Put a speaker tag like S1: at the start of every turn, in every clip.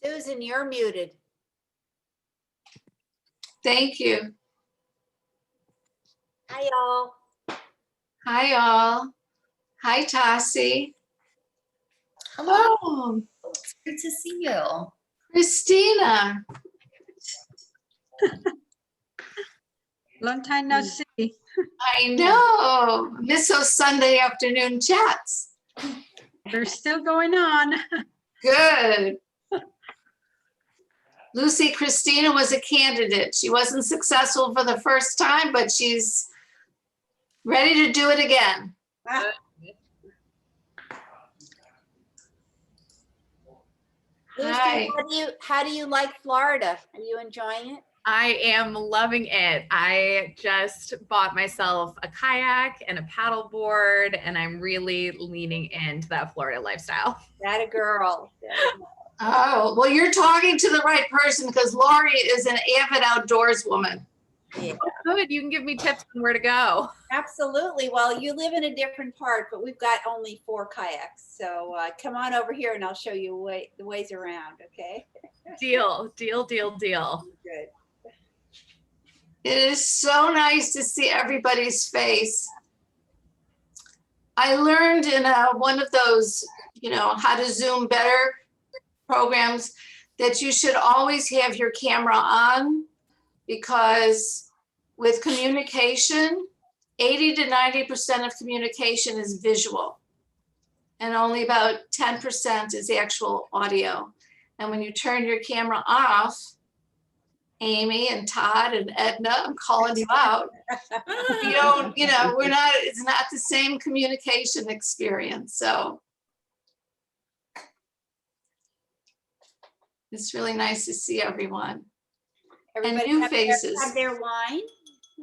S1: Susan, you're muted.
S2: Thank you.
S1: Hi, y'all.
S2: Hi, all. Hi, Tasi.
S3: Hello. It's great to see you.
S2: Christina.
S4: Long time no see.
S2: I know. Miss those Sunday afternoon chats.
S4: They're still going on.
S2: Good. Lucy Christina was a candidate. She wasn't successful for the first time, but she's ready to do it again.
S1: Lucy,
S2: Hi.
S1: how do you like Florida? Are you enjoying it?
S5: I am loving it. I just bought myself a kayak and a paddle board, and I'm really leaning into that Florida lifestyle.
S1: That a girl.
S2: Oh, well, you're talking to the right person because Laurie is an avid outdoors woman.
S1: Yeah,
S5: Good, you can give me tips on where to go.
S1: absolutely. Well, you live in a different part, but we've got only 4 kayaks. So come on over here and I'll show you the ways around, okay?
S5: Deal, deal, deal, deal.
S1: Good.
S2: It is so nice to see everybody's face. I learned in one of those, how to Zoom better programs that you should always have your camera on, because with communication, 80 to 90% of communication is visual and only about 10% is actual audio. And when you turn your camera off, Amy and Todd and Edna, I'm calling you out. You don't, it's not the same communication experience. So it's really nice to see everyone.
S1: Everybody
S2: new
S1: have
S2: faces.
S1: Have their wine.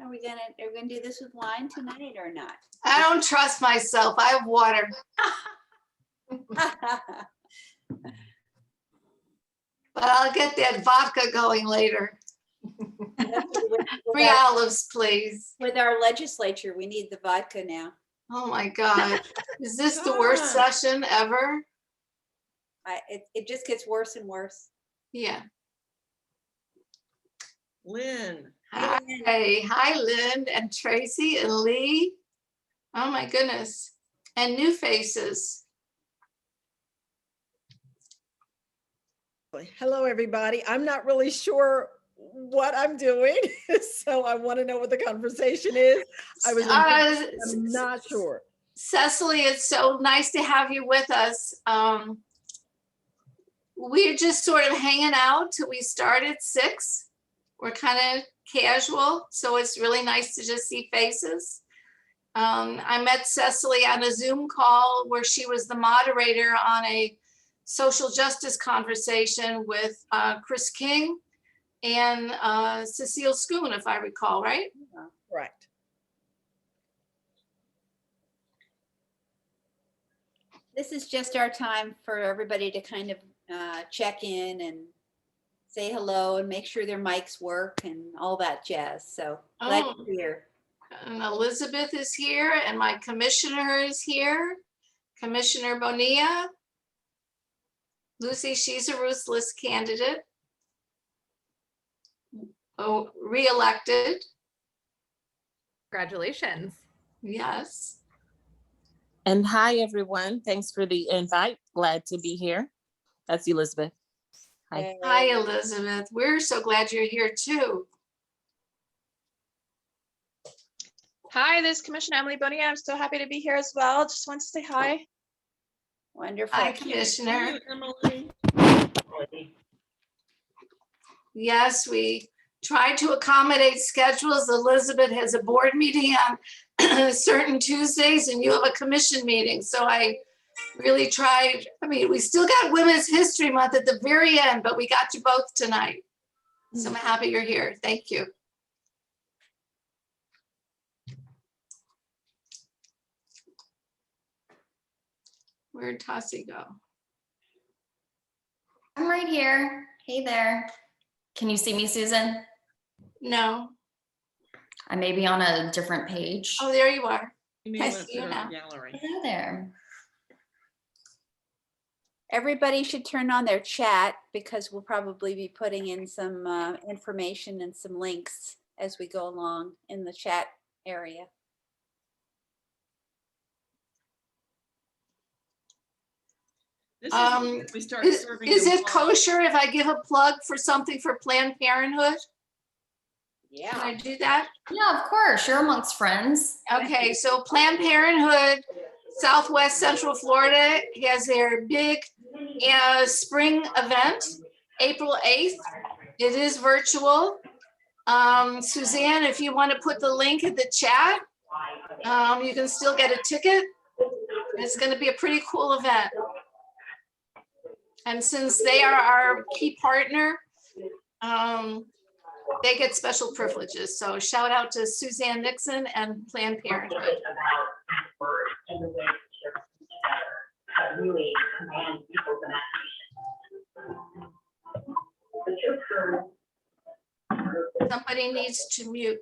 S1: Are we gonna do this with wine tonight or not?
S2: I don't trust myself. I have water. But I'll get that vodka going later. 3 olives, please.
S1: With our legislature, we need the vodka now.
S2: Oh my God. Is this the worst session ever?
S1: It just gets worse and worse.
S2: Yeah.
S6: Lynn.
S2: Hi, hi, Lynn and Tracy and Lee. Oh my goodness. And new faces.
S6: Hello, everybody. I'm not really sure what I'm doing, so I want to know what the conversation is. I'm not sure.
S2: Cecily, it's so nice to have you with us. We're just sort of hanging out till we start at 6. We're kind of casual, so it's really nice to just see faces. I met Cecily on a Zoom call where she was the moderator on a social justice conversation with Chris King and Cecile Schoon, if I recall, right?
S6: Correct.
S1: This is just our time for everybody to kind of check in and say hello and make sure their mics work and all that jazz. So glad you're here.
S2: And Elizabeth is here and my commissioner is here. Commissioner Bonilla. Lucy, she's a ruthless candidate. Oh, re-elected.
S5: Congratulations.
S2: Yes.
S7: And hi, everyone. Thanks for the invite. Glad to be here. That's Elizabeth. Hi.
S2: Hi, Elizabeth. We're so glad you're here too.
S8: Hi, this is Commissioner Emily Bonilla. I'm so happy to be here as well. Just want to say hi.
S1: Wonderful.
S2: Hi, Commissioner.
S6: Emily.
S2: Yes, we try to accommodate schedules. Elizabeth has a board meeting on certain Tuesdays and you have a commission meeting. So I really tried. I mean, we still got Women's History Month at the very end, but we got you both tonight. So I'm happy you're here. Thank you. Where'd Tasi go?
S3: I'm right here. Hey there. Can you see me, Susan?
S2: No.
S3: I may be on a different page.
S2: Oh, there you are.
S6: You
S2: I
S6: mean
S2: see you now.
S6: gallery.
S3: Hello there.
S1: Everybody should turn on their chat because we'll probably be putting in some information and some links as we go along in the chat area.
S9: This is when we start serving
S2: Is
S9: the
S2: it
S9: wine.
S2: kosher if I give a plug for something for Planned Parenthood?
S1: Yeah.
S2: Can I do that?
S3: Yeah, of course. You're amongst friends.
S2: Okay, so Planned Parenthood, Southwest Central Florida has their big spring event, April 8th. It is virtual. Suzanne, if you want to put the link in the chat, you can still get a ticket. It's going to be a pretty cool event. And since they are our key partner, they get special privileges. So shout out to Suzanne Nixon and Planned Parenthood. Somebody needs to mute.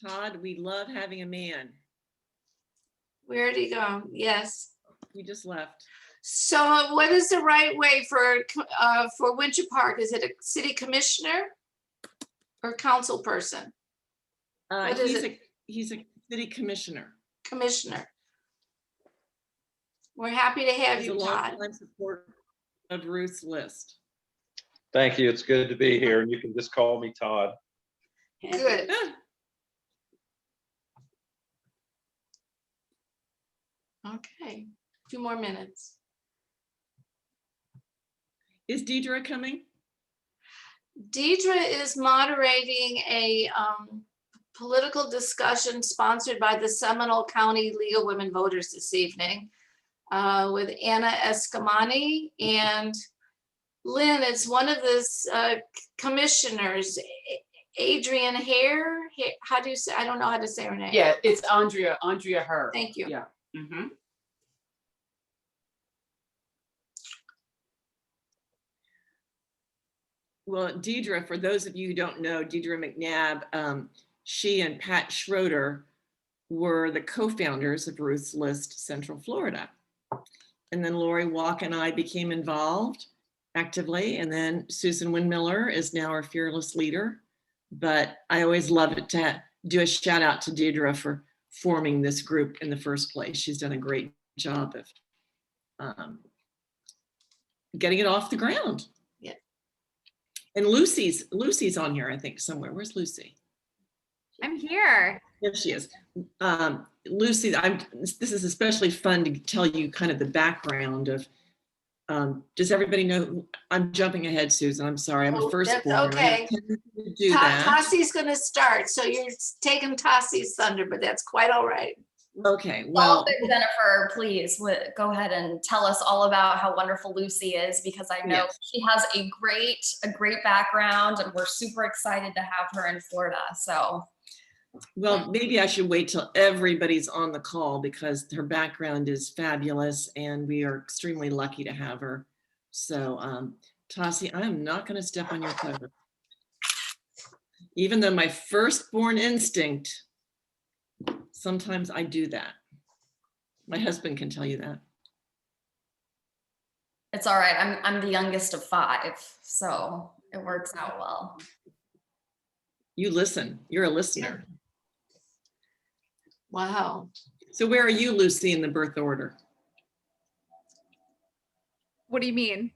S9: Todd, we love having a man.
S2: Where'd he go? Yes.
S9: He just left.
S2: So what is the right way for Winter Park? Is it a city commissioner or council person? What is
S9: He's a city commissioner.
S2: Commissioner. We're happy to have
S9: He's
S2: you,
S9: a
S2: Todd.
S9: longtime supporter of Ruth's list.
S10: Thank you. It's good to be here. And you can just call me Todd.
S2: Good. Okay, 2 more minutes.
S9: Is Deidre coming?
S2: Deidre is moderating a political discussion sponsored by the Seminole County League of Women Voters this evening with Anna Escamani and Lynn. It's one of the commissioners, Adrian Hare. How do you say? I don't know how to say her name.
S11: Yeah, it's Andrea Her.
S2: Thank you.
S11: Yeah. Mm-hmm.
S9: Well, Deidre, for those of you who don't know, Deidre McNabb, she and Pat Schroeder were the co-founders of Ruth's List Central Florida. And then Lori Walk and I became involved actively. And then Susan Windmiller is now our fearless leader. But I always love it to do a shout out to Deidre for forming this group in the first place. She's done a great job of getting it off the ground.
S2: Yeah.
S9: And Lucy's on here, I think, somewhere. Where's Lucy?
S5: I'm here.
S9: There she is. Lucy, this is especially fun to tell you kind of the background of, does everybody know? I'm jumping ahead, Susan. I'm sorry. I'm a firstborn.
S2: That's okay.
S9: Do that.
S2: Tasi's going to start. So you're taking Tasi's thunder, but that's quite all right.
S9: Okay.
S3: Well,
S9: Well,
S3: Jennifer, please go ahead and tell us all about how wonderful Lucy is, because I know
S9: Yes.
S3: she has a great background, and we're super excited to have her in Florida. So
S9: well, maybe I should wait till everybody's on the call because her background is fabulous and we are extremely lucky to have her. So, Tasi, I'm not going to step on your toes. Even though my firstborn instinct, sometimes I do that. My husband can tell you that.
S3: it's all right. I'm the youngest of 5, so it works out well.
S9: You listen. You're a listener.
S2: Wow.
S9: So where are you, Lucy, in the birth order?
S5: What do you mean?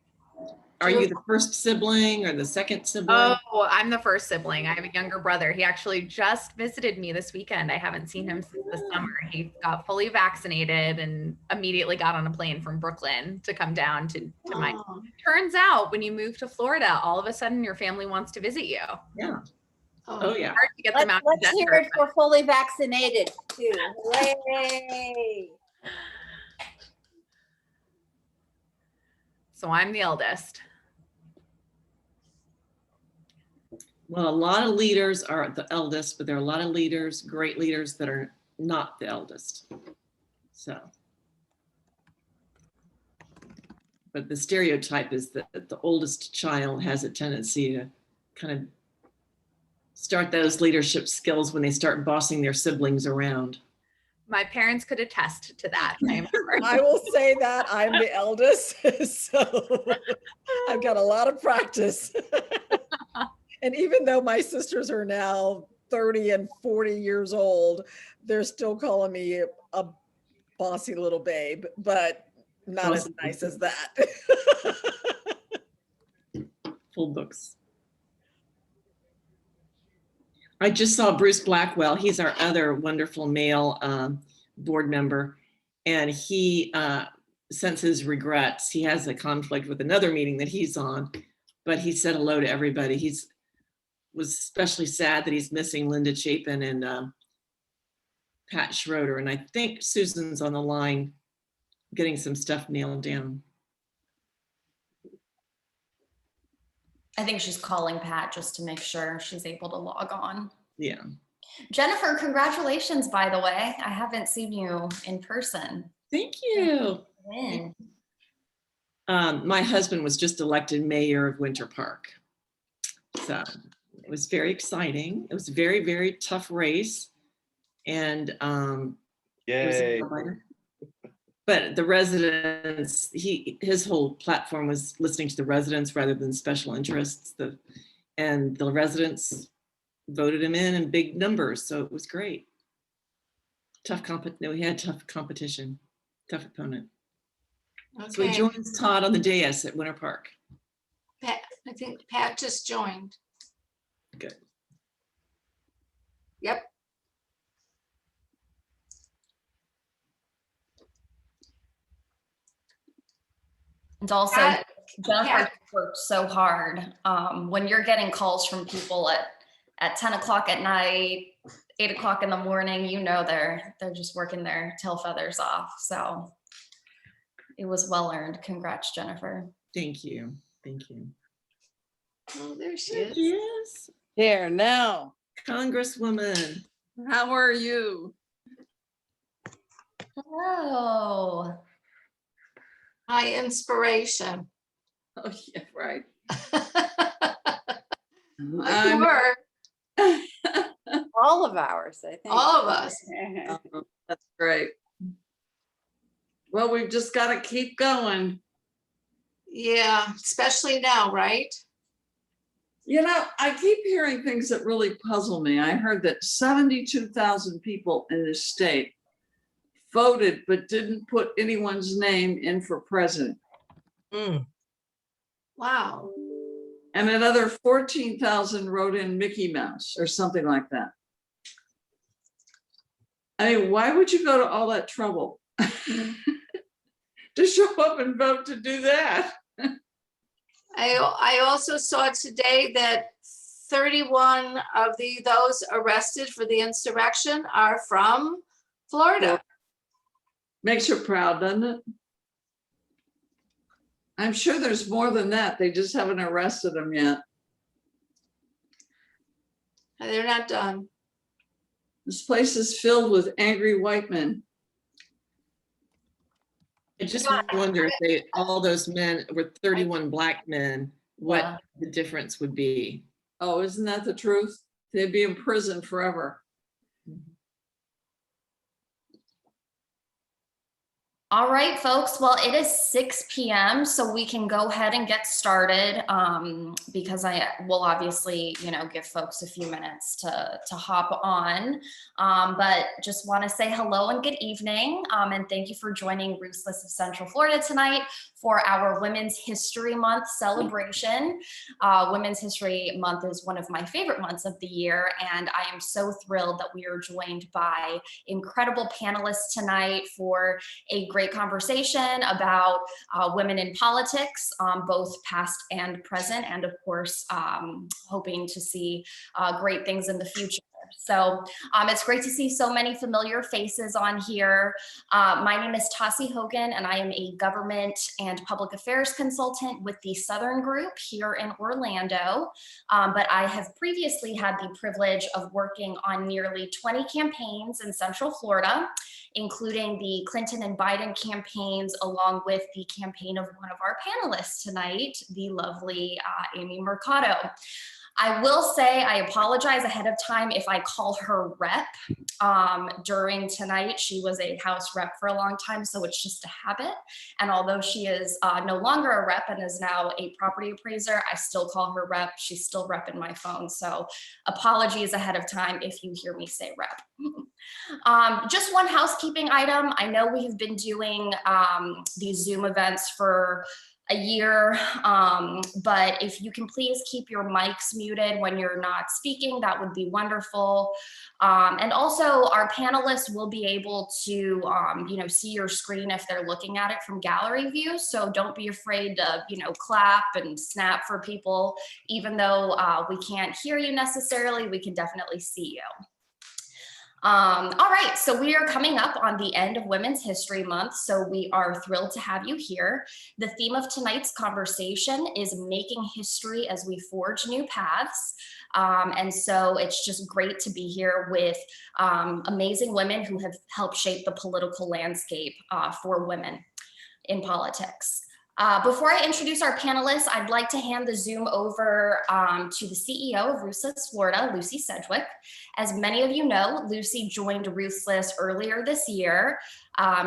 S9: Are you the first sibling or the second sibling?
S5: Oh, I'm the first sibling. I have a younger brother. He actually just visited me this weekend. I haven't seen him since the summer. He got fully vaccinated and immediately got on a plane from Brooklyn to come down to my.
S2: Oh.
S5: Turns out when you move to Florida, all of a sudden your family wants to visit you.
S9: Yeah.
S2: Oh.
S9: Oh, yeah.
S5: Hard to get them out. to
S1: Let's hear
S5: Denver,
S1: it for fully vaccinated too. Hooray.
S5: So I'm the eldest.
S9: Well, a lot of leaders are the eldest, but there are a lot of leaders, great leaders that are not the eldest. So. But the stereotype is that the oldest child has a tendency to kind of start those leadership skills when they start bossing their siblings around.
S5: My parents could attest to that.
S6: I will say that I'm the eldest, so I've got a lot of practice. And even though my sisters are now 30 and 40 years old, they're still calling me a bossy little babe, but not as nice as that.
S9: Full books. I just saw Bruce Blackwell. He's our other wonderful male board member. And he sends his regrets. He has a conflict with another meeting that he's on, but he said hello to everybody. Was especially sad that he's missing Linda Chapin and Pat Schroeder. And I think Susan's on the line getting some stuff nailed down.
S3: I think she's calling Pat just to make sure she's able to log on.
S9: Yeah.
S3: Jennifer, congratulations, by the way. I haven't seen you in person.
S9: Thank you. My husband was just elected mayor of Winter Park. So it was very exciting. It was a very, very tough race. And
S10: Yay.
S9: But the residents, his whole platform was listening to the residents rather than special interests. And the residents voted him in big numbers, so it was great. We had tough competition, tough opponent.
S2: Okay.
S9: So he joins Todd on the dais at Winter Park.
S2: Pat, I think Pat just joined.
S9: Good.
S2: Yep.
S3: And also,
S2: Pat-
S3: Jennifer
S2: Pat-
S3: worked so hard. When you're getting calls from people at 10 o'clock at night, 8 o'clock in the morning, you know they're just working their tail feathers off. So it was well earned. Congrats, Jennifer.
S9: Thank you. Thank you.
S2: Oh, there she
S9: There
S2: is.
S9: she is.
S12: Here now.
S9: Congresswoman.
S12: How are you?
S3: Hello.
S2: My inspiration.
S12: Oh, yeah, right.
S2: You were,
S1: All of ours, I think.
S2: all of us.
S12: Oh, that's great. Well, we've just got to keep going.
S2: Yeah, especially now, right?
S12: You know, I keep hearing things that really puzzle me. I heard that 72,000 people in this state voted but didn't put anyone's name in for president.
S2: Wow.
S12: And another 14,000 wrote in Mickey Mouse or something like that. I mean, why would you go to all that trouble to show up and vote to do that?
S2: I also saw today that 31 of those arrested for the insurrection are from Florida.
S12: Makes you proud, doesn't it? I'm sure there's more than that. They just haven't arrested them yet.
S2: They're not done.
S12: This place is filled with angry white men.
S9: I just wonder if all those men were 31 black men, what the difference would be.
S12: Oh, isn't that the truth? They'd be in prison forever.
S3: All right, folks. Well, it is 6 p.m., so we can go ahead and get started because I will obviously, give folks a few minutes to hop on. But just want to say hello and good evening. And thank you for joining Ruth's List of Central Florida tonight for our Women's History Month celebration. Women's History Month is one of my favorite months of the year, and I am so thrilled that we are joined by incredible panelists tonight for a great conversation about women in politics, both past and present, and of course, hoping to see great things in the future. So it's great to see so many familiar faces on here. My name is Tasi Hogan, and I am a government and public affairs consultant with the Southern Group here in Orlando. But I have previously had the privilege of working on nearly 20 campaigns in Central Florida, including the Clinton and Biden campaigns, along with the campaign of one of our panelists tonight, the lovely Amy Mercado. I will say I apologize ahead of time if I call her rep. During tonight, she was a House rep for a long time, so it's just a habit. And although she is no longer a rep and is now a property appraiser, I still call her rep. She's still rep in my phone. So apologies ahead of time if you hear me say rep. Just one housekeeping item. I know we have been doing these Zoom events for a year, but if you can please keep your mics muted when you're not speaking, that would be wonderful. And also our panelists will be able to see your screen if they're looking at it from gallery view. So don't be afraid to clap and snap for people. Even though we can't hear you necessarily, we can definitely see you. All right, so we are coming up on the end of Women's History Month, so we are thrilled to have you here. The theme of tonight's conversation is making history as we forge new paths. And so it's just great to be here with amazing women who have helped shape the political landscape for women in politics. Before I introduce our panelists, I'd like to hand the Zoom over to the CEO of Ruthless Florida, Lucy Sedgwick. As many of you know, Lucy joined Ruthless earlier this year.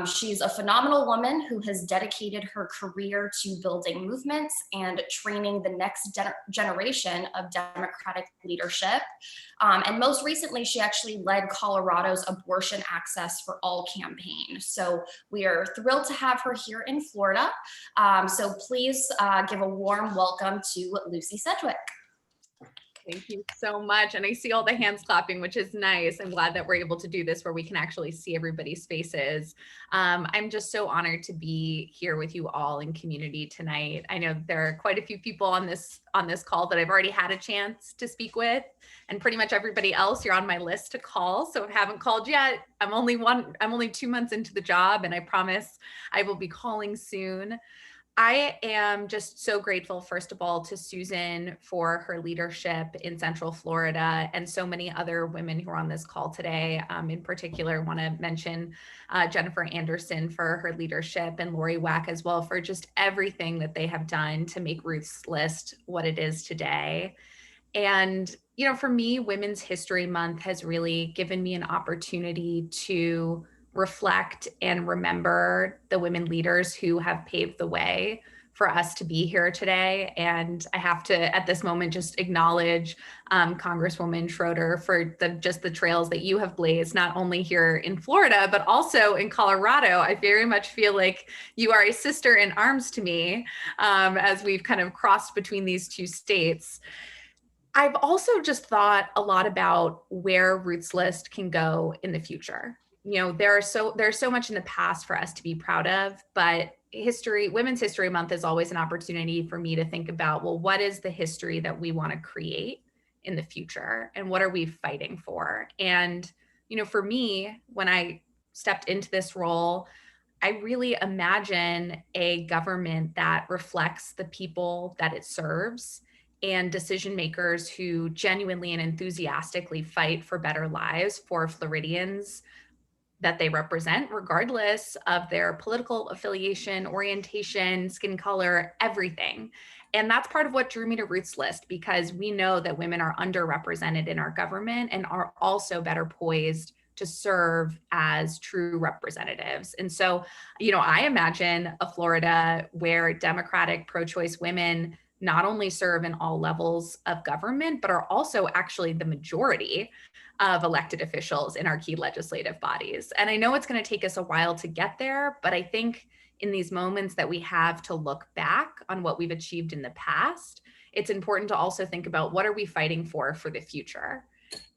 S3: She's a phenomenal woman who has dedicated her career to building movements and training the next generation of Democratic leadership. And most recently, she actually led Colorado's Abortion Access for All campaign. So we are thrilled to have her here in Florida. So please give a warm welcome to Lucy Sedgwick.
S5: Thank you so much. And I see all the hands clapping, which is nice. I'm glad that we're able to do this where we can actually see everybody's faces. I'm just so honored to be here with you all in community tonight. I know there are quite a few people on this call that I've already had a chance to speak with, and pretty much everybody else you're on my list to call. So if I haven't called yet, I'm only 2 months into the job, and I promise I will be calling soon. I am just so grateful, first of all, to Susan for her leadership in Central Florida and so many other women who are on this call today. In particular, I want to mention Jennifer Anderson for her leadership and Lori Wack as well for just everything that they have done to make Ruth's List what it is today. And, for me, Women's History Month has really given me an opportunity to reflect and remember the women leaders who have paved the way for us to be here today. And I have to, at this moment, just acknowledge Congresswoman Schroeder for the trails that you have blazed, not only here in Florida, but also in Colorado. I very much feel like you are a sister in arms to me as we've kind of crossed between these two states. I've also just thought a lot about where Ruth's List can go in the future. There's so much in the past for us to be proud of, but Women's History Month is always an opportunity for me to think about, well, what is the history that we want to create in the future, and what are we fighting for? And, for me, when I stepped into this role, I really imagine a government that reflects the people that it serves and decision makers who genuinely and enthusiastically fight for better lives for Floridians that they represent, regardless of their political affiliation, orientation, skin color, everything. And that's part of what drew me to Ruth's List, because we know that women are underrepresented in our government and are also better poised to serve as true representatives. And so, I imagine a Florida where Democratic pro-choice women not only serve in all levels of government, but are also actually the majority of elected officials in our key legislative bodies. And I know it's going to take us a while to get there, but I think in these moments that we have to look back on what we've achieved in the past, it's important to also think about what are we fighting for the future.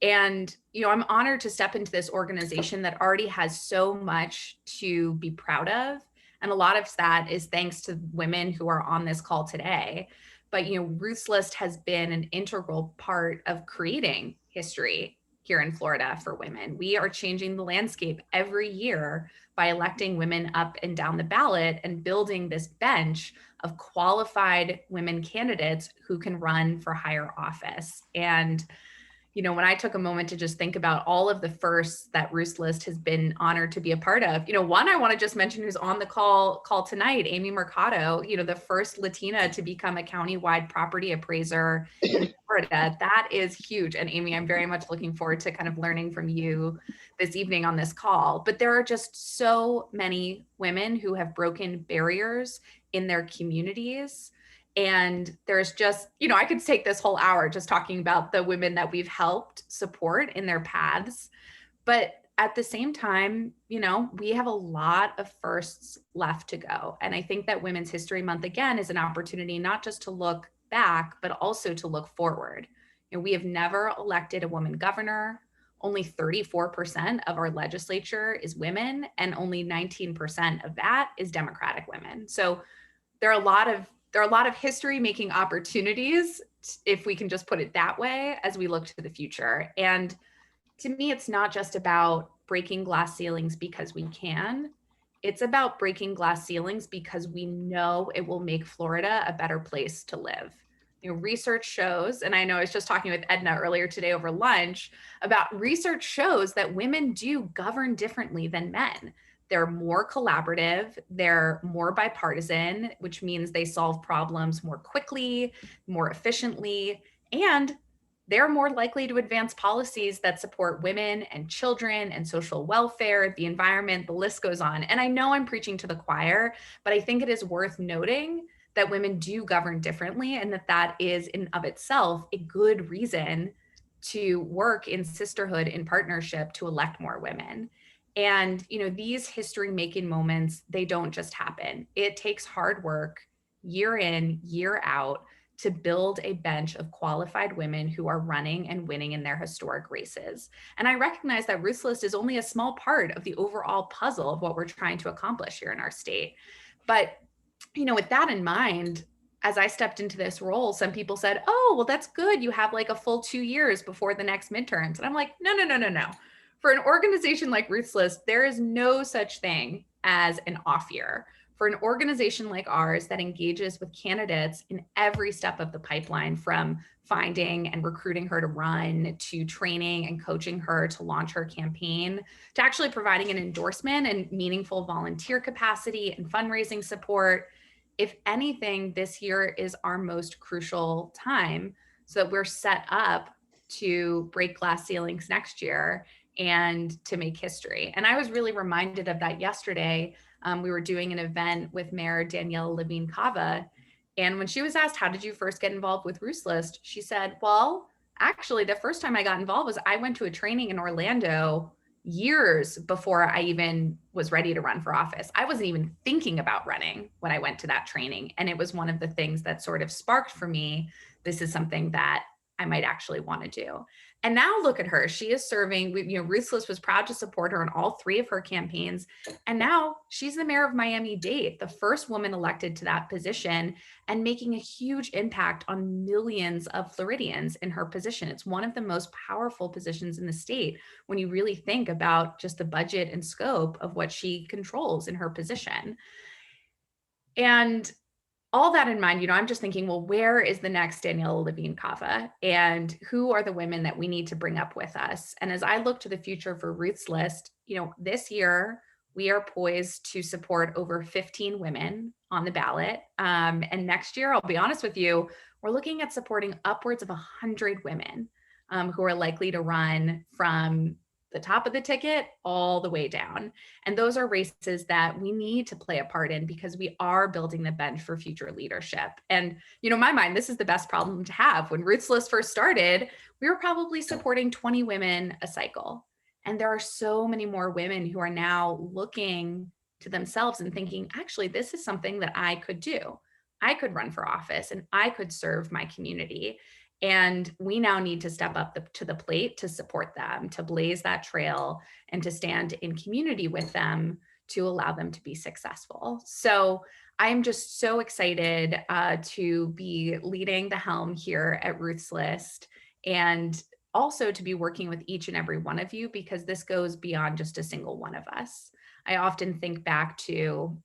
S5: And, I'm honored to step into this organization that already has so much to be proud of. And a lot of that is thanks to women who are on this call today. But, Ruth's List has been an integral part of creating history here in Florida for women. We are changing the landscape every year by electing women up and down the ballot and building this bench of qualified women candidates who can run for higher office. And when I took a moment to just think about all of the firsts that Ruth's List has been honored to be a part of, one I want to just mention who's on the call tonight, Amy Mercado, the first Latina to become a countywide property appraiser in Florida. That is huge. And Amy, I'm very much looking forward to kind of learning from you this evening on this call. But there are just so many women who have broken barriers in their communities. And there's just, I could take this whole hour just talking about the women that we've helped support in their paths. But at the same time, we have a lot of firsts left to go. And I think that Women's History Month, again, is an opportunity not just to look back, but also to look forward. We have never elected a woman governor. Only 34% of our legislature is women, and only 19% of that is Democratic women. So there are a lot of history-making opportunities, if we can just put it that way, as we look to the future. And to me, it's not just about breaking glass ceilings because we can. It's about breaking glass ceilings because we know it will make Florida a better place to live. Research shows, and I know I was just talking with Edna earlier today over lunch, about research shows that women do govern differently than men. They're more collaborative, they're more bipartisan, which means they solve problems more quickly, more efficiently, and they're more likely to advance policies that support women and children and social welfare, the environment, the list goes on. And I know I'm preaching to the choir, but I think it is worth noting that women do govern differently, and that is in of itself a good reason to work in sisterhood, in partnership, to elect more women. And, these history-making moments, they don't just happen. It takes hard work, year in, year out, to build a bench of qualified women who are running and winning in their historic races. And I recognize that Ruth's List is only a small part of the overall puzzle of what we're trying to accomplish here in our state. But, with that in mind, as I stepped into this role, some people said, oh, well, that's good. You have like a full 2 years before the next midterms. And I'm like, no. For an organization like Ruth's List, there is no such thing as an off year. For an organization like ours that engages with candidates in every step of the pipeline, from finding and recruiting her to run, to training and coaching her to launch her campaign, to actually providing an endorsement and meaningful volunteer capacity and fundraising support. If anything, this year is our most crucial time so that we're set up to break glass ceilings next year and to make history. And I was really reminded of that yesterday. We were doing an event with Mayor Danielle Levine-Cava. And when she was asked, how did you first get involved with Ruth's List? She said, well, actually, the first time I got involved was I went to a training in Orlando years before I even was ready to run for office. I wasn't even thinking about running when I went to that training. And it was one of the things that sort of sparked for me, this is something that I might actually want to do. And now look at her. She is serving, Ruth's List was proud to support her in all 3 of her campaigns. And now she's the mayor of Miami-Dade, the first woman elected to that position, and making a huge impact on millions of Floridians in her position. It's one of the most powerful positions in the state when you really think about just the budget and scope of what she controls in her position. And all that in mind, I'm just thinking, well, where is the next Danielle Levine-Cava, and who are the women that we need to bring up with us? And as I look to the future for Ruth's List, this year we are poised to support over 15 women on the ballot. And next year, I'll be honest with you, we're looking at supporting upwards of 100 women who are likely to run from the top of the ticket all the way down. And those are races that we need to play a part in because we are building the bench for future leadership. And, in my mind, this is the best problem to have. When Ruth's List first started, we were probably supporting 20 women a cycle. And there are so many more women who are now looking to themselves and thinking, actually, this is something that I could do. I could run for office and I could serve my community. And we now need to step up to the plate to support them, to blaze that trail, and to stand in community with them to allow them to be successful. So I'm just so excited to be leading the helm here at Ruth's List. And also to be working with each and every one of you, because this goes beyond just a single one of us. I often think back to,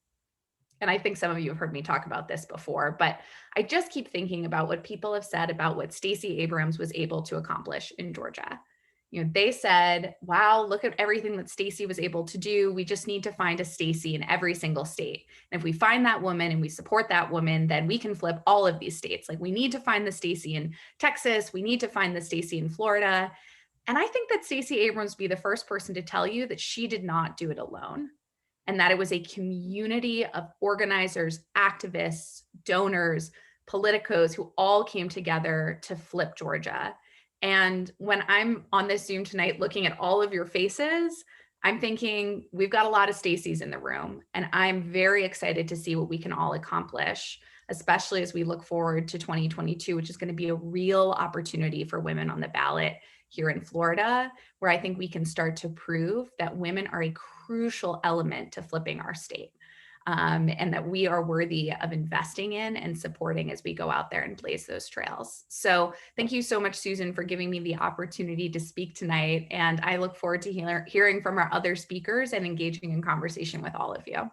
S5: and I think some of you have heard me talk about this before, but I just keep thinking about what people have said about what Stacey Abrams was able to accomplish in Georgia. You know, they said, wow, look at everything that Stacey was able to do. We just need to find a Stacey in every single state. And if we find that woman and we support that woman, then we can flip all of these states. Like, we need to find the Stacey in Texas. We need to find the Stacey in Florida. And I think that Stacey Abrams would be the first person to tell you that she did not do it alone, and that it was a community of organizers, activists, donors, politicos who all came together to flip Georgia. And when I'm on this Zoom tonight looking at all of your faces, I'm thinking we've got a lot of Stacey's in the room, and I'm very excited to see what we can all accomplish, especially as we look forward to 2022, which is going to be a real opportunity for women on the ballot here in Florida, where I think we can start to prove that women are a crucial element to flipping our state, and that we are worthy of investing in and supporting as we go out there and blaze those trails. So thank you so much, Susan, for giving me the opportunity to speak tonight. And I look forward to hearing from our other speakers and engaging in conversation with all of you.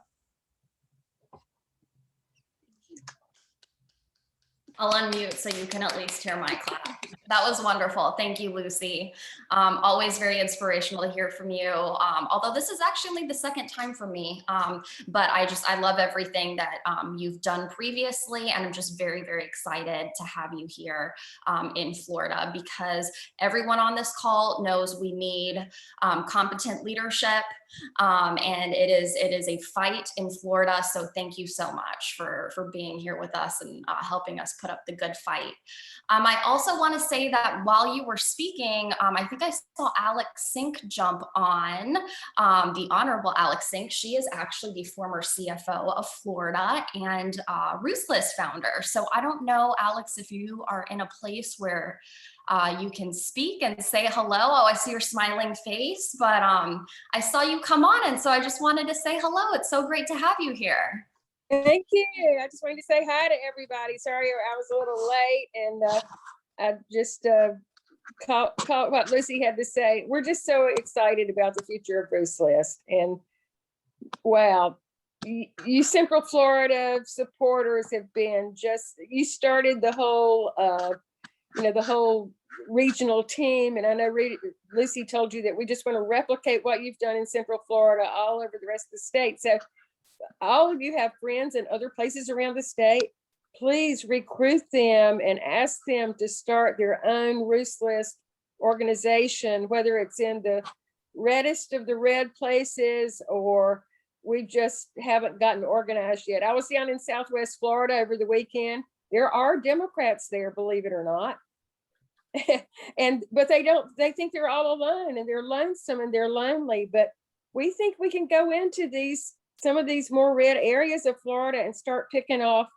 S3: I'll unmute so you can at least hear my clap. That was wonderful. Thank you, Lucy. Always very inspirational to hear from you. Although this is actually the second time for me, but I love everything that you've done previously, and I'm just very, very excited to have you here in Florida, because everyone on this call knows we need competent leadership. And it is a fight in Florida. So thank you so much for being here with us and helping us put up the good fight. I also want to say that while you were speaking, I think I saw Alex Sink jump on, the Honorable Alex Sink. She is actually the former CFO of Florida and Ruthless founder. So I don't know, Alex, if you are in a place where you can speak and say hello. Oh, I see your smiling face, but I saw you come on, and so I just wanted to say hello. It's so great to have you here.
S13: Thank you. I just wanted to say hi to everybody. Sorry, I was a little late, and I just caught what Lucy had to say. We're just so excited about the future of Ruth's List, and wow, you Central Florida supporters have been just, you started the whole the whole regional team. And I know Lucy told you that we just want to replicate what you've done in Central Florida all over the rest of the state. So all of you have friends in other places around the state, please recruit them and ask them to start their own Ruth's List organization, whether it's in the reddest of the red places or we just haven't gotten organized yet. I was down in Southwest Florida over the weekend. There are Democrats there, believe it or not. But they think they're all alone and they're lonesome and they're lonely. But we think we can go into some of these more red areas of Florida and start picking off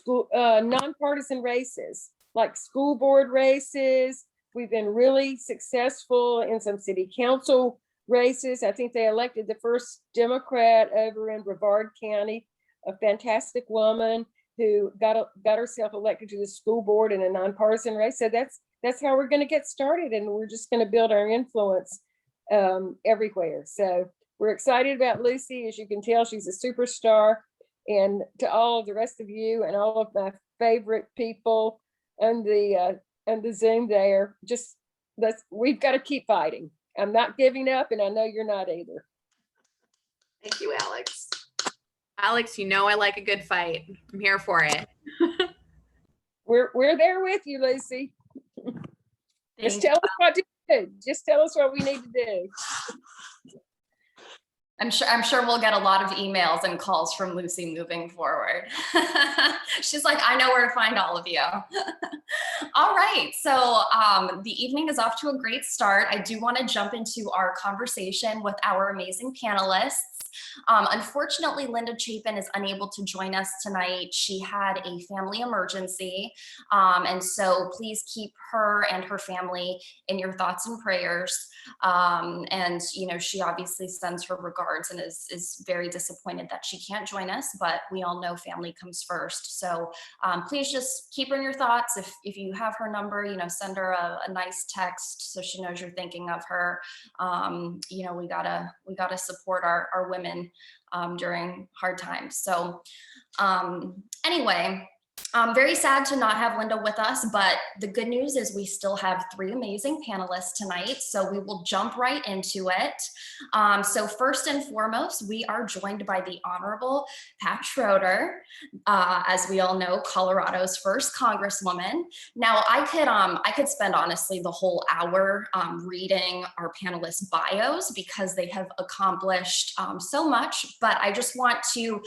S13: nonpartisan races, like school board races. We've been really successful in some city council races. I think they elected the first Democrat over in Brevard County, a fantastic woman who got herself elected to the school board in a nonpartisan race. So that's how we're going to get started, and we're just going to build our influence everywhere. So we're excited about Lucy. As you can tell, she's a superstar. And to all of the rest of you and all of my favorite people on the Zoom there, we've got to keep fighting. I'm not giving up, and I know you're not either.
S2: Thank you, Alex.
S5: Alex, you know I like a good fight. I'm here for it.
S13: We're there with you, Lucy. Just tell us what to do. Just tell us what we need to do.
S3: I'm sure we'll get a lot of emails and calls from Lucy moving forward. She's like, I know where to find all of you. All right, so the evening is off to a great start. I do want to jump into our conversation with our amazing panelists. Unfortunately, Linda Chapin is unable to join us tonight. She had a family emergency. And so please keep her and her family in your thoughts and prayers. And, you know, she obviously sends her regards and is very disappointed that she can't join us, but we all know family comes first. So please just keep her in your thoughts. If you have her number, you know, send her a nice text so she knows you're thinking of her. You know, we gotta support our women during hard times. So anyway, I'm very sad to not have Linda with us, but the good news is we still have 3 amazing panelists tonight, so we will jump right into it. So first and foremost, we are joined by the Honorable Pat Schroeder, as we all know, Colorado's first Congresswoman. Now, I could spend honestly the whole hour reading our panelists' bios because they have accomplished so much, but I just want to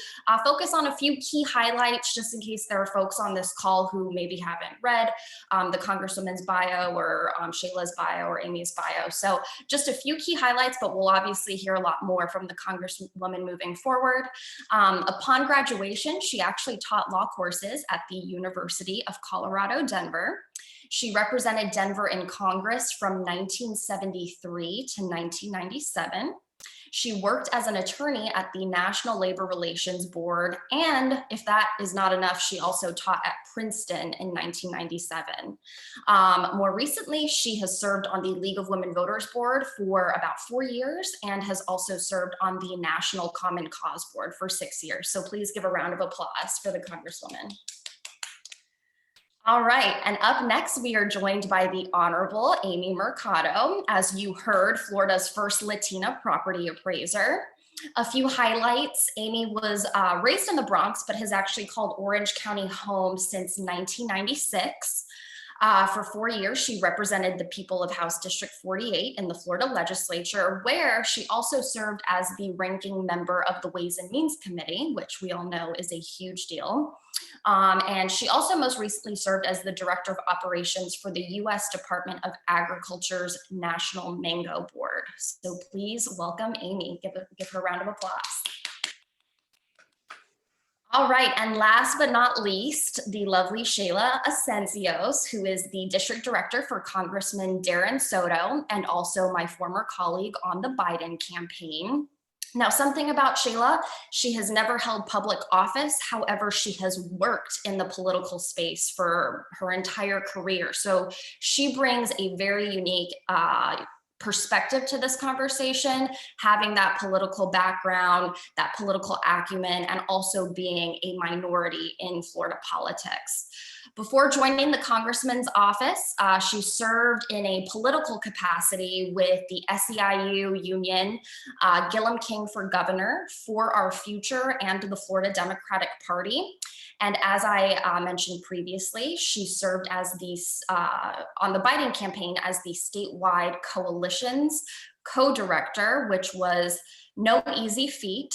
S3: focus on a few key highlights just in case there are folks on this call who maybe haven't read the Congresswoman's bio or Sheyla's bio or Amy's bio. So just a few key highlights, but we'll obviously hear a lot more from the Congresswoman moving forward. Upon graduation, she actually taught law courses at the University of Colorado, Denver. She represented Denver in Congress from 1973 to 1997. She worked as an attorney at the National Labor Relations Board, and if that is not enough, she also taught at Princeton in 1997. More recently, she has served on the League of Women Voters Board for about 4 years and has also served on the National Common Cause Board for 6 years. So please give a round of applause for the Congresswoman. All right, and up next, we are joined by the Honorable Amy Mercado, as you heard, Florida's first Latina property appraiser. A few highlights: Amy was raised in the Bronx, but has actually called Orange County home since 1996. For 4 years, she represented the people of House District 48 in the Florida legislature, where she also served as the ranking member of the Ways and Means Committee, which we all know is a huge deal. And she also most recently served as the Director of Operations for the U.S. Department of Agriculture's National Mango Board. So please welcome Amy. Give her a round of applause. All right, and last but not least, the lovely Sheyla Asencios, who is the District Director for Congressman Darren Soto and also my former colleague on the Biden campaign. Now, something about Sheyla, she has never held public office. However, she has worked in the political space for her entire career. So she brings a very unique perspective to this conversation, having that political background, that political acumen, and also being a minority in Florida politics. Before joining the Congressman's office, she served in a political capacity with the SEIU Union, Gillum King for Governor, For Our Future, and the Florida Democratic Party. And as I mentioned previously, she served as on the Biden campaign as the statewide coalition's co-director, which was no easy feat.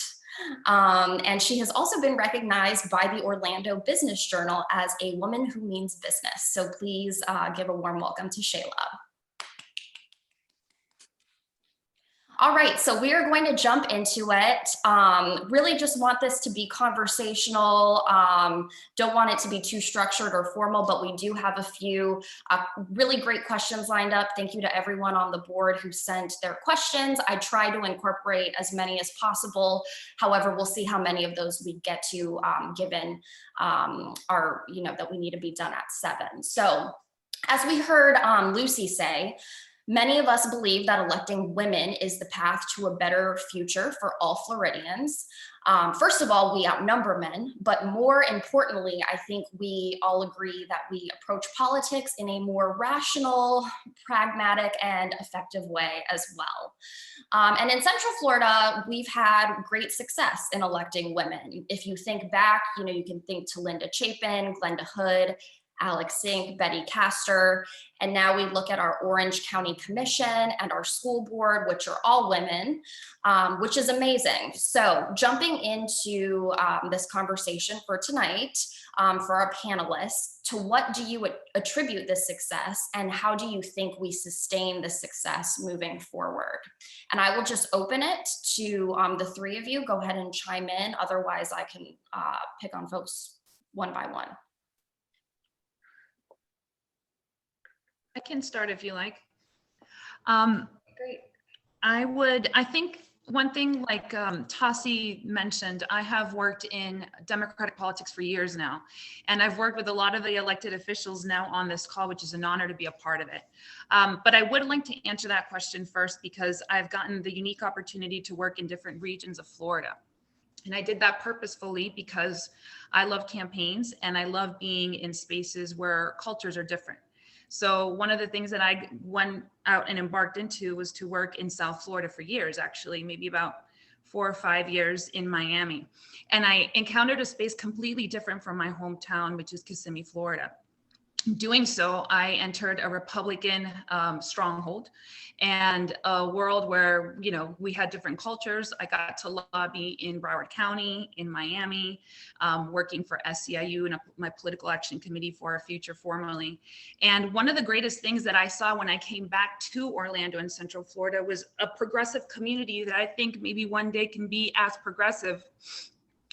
S3: And she has also been recognized by the Orlando Business Journal as a woman who means business. So please give a warm welcome to Sheyla. All right, so we are going to jump into it. Really just want this to be conversational. Don't want it to be too structured or formal, but we do have a few really great questions lined up. Thank you to everyone on the board who sent their questions. I try to incorporate as many as possible. However, we'll see how many of those we get to given our, that we need to be done at 7. So as we heard Lucy say, many of us believe that electing women is the path to a better future for all Floridians. First of all, we outnumber men, but more importantly, I think we all agree that we approach politics in a more rational, pragmatic, and effective way as well. And in Central Florida, we've had great success in electing women. If you think back, you can think to Linda Chapin, Glenda Hood, Alex Sink, Betty Castor, and now we look at our Orange County Commission and our school board, which are all women, which is amazing. So jumping into this conversation for tonight, for our panelists. To what do you attribute this success, and how do you think we sustain the success moving forward? And I will just open it to the three of you. Go ahead and chime in. Otherwise, I can pick on folks one by one.
S14: I can start if you like.
S3: Great.
S14: I think one thing, like Tasi mentioned, I have worked in Democratic politics for years now, and I've worked with a lot of the elected officials now on this call, which is an honor to be a part of it. But I would like to answer that question first, because I've gotten the unique opportunity to work in different regions of Florida. And I did that purposefully because I love campaigns and I love being in spaces where cultures are different. So one of the things that I went out and embarked into was to work in South Florida for years, actually, maybe about 4 or 5 years in Miami. And I encountered a space completely different from my hometown, which is Kissimmee, Florida. Doing so, I entered a Republican stronghold and a world where, you know, we had different cultures. I got to lobby in Broward County, in Miami, working for SEIU and my political action committee for our future formerly. And one of the greatest things that I saw when I came back to Orlando and Central Florida was a progressive community that I think maybe one day can be as progressive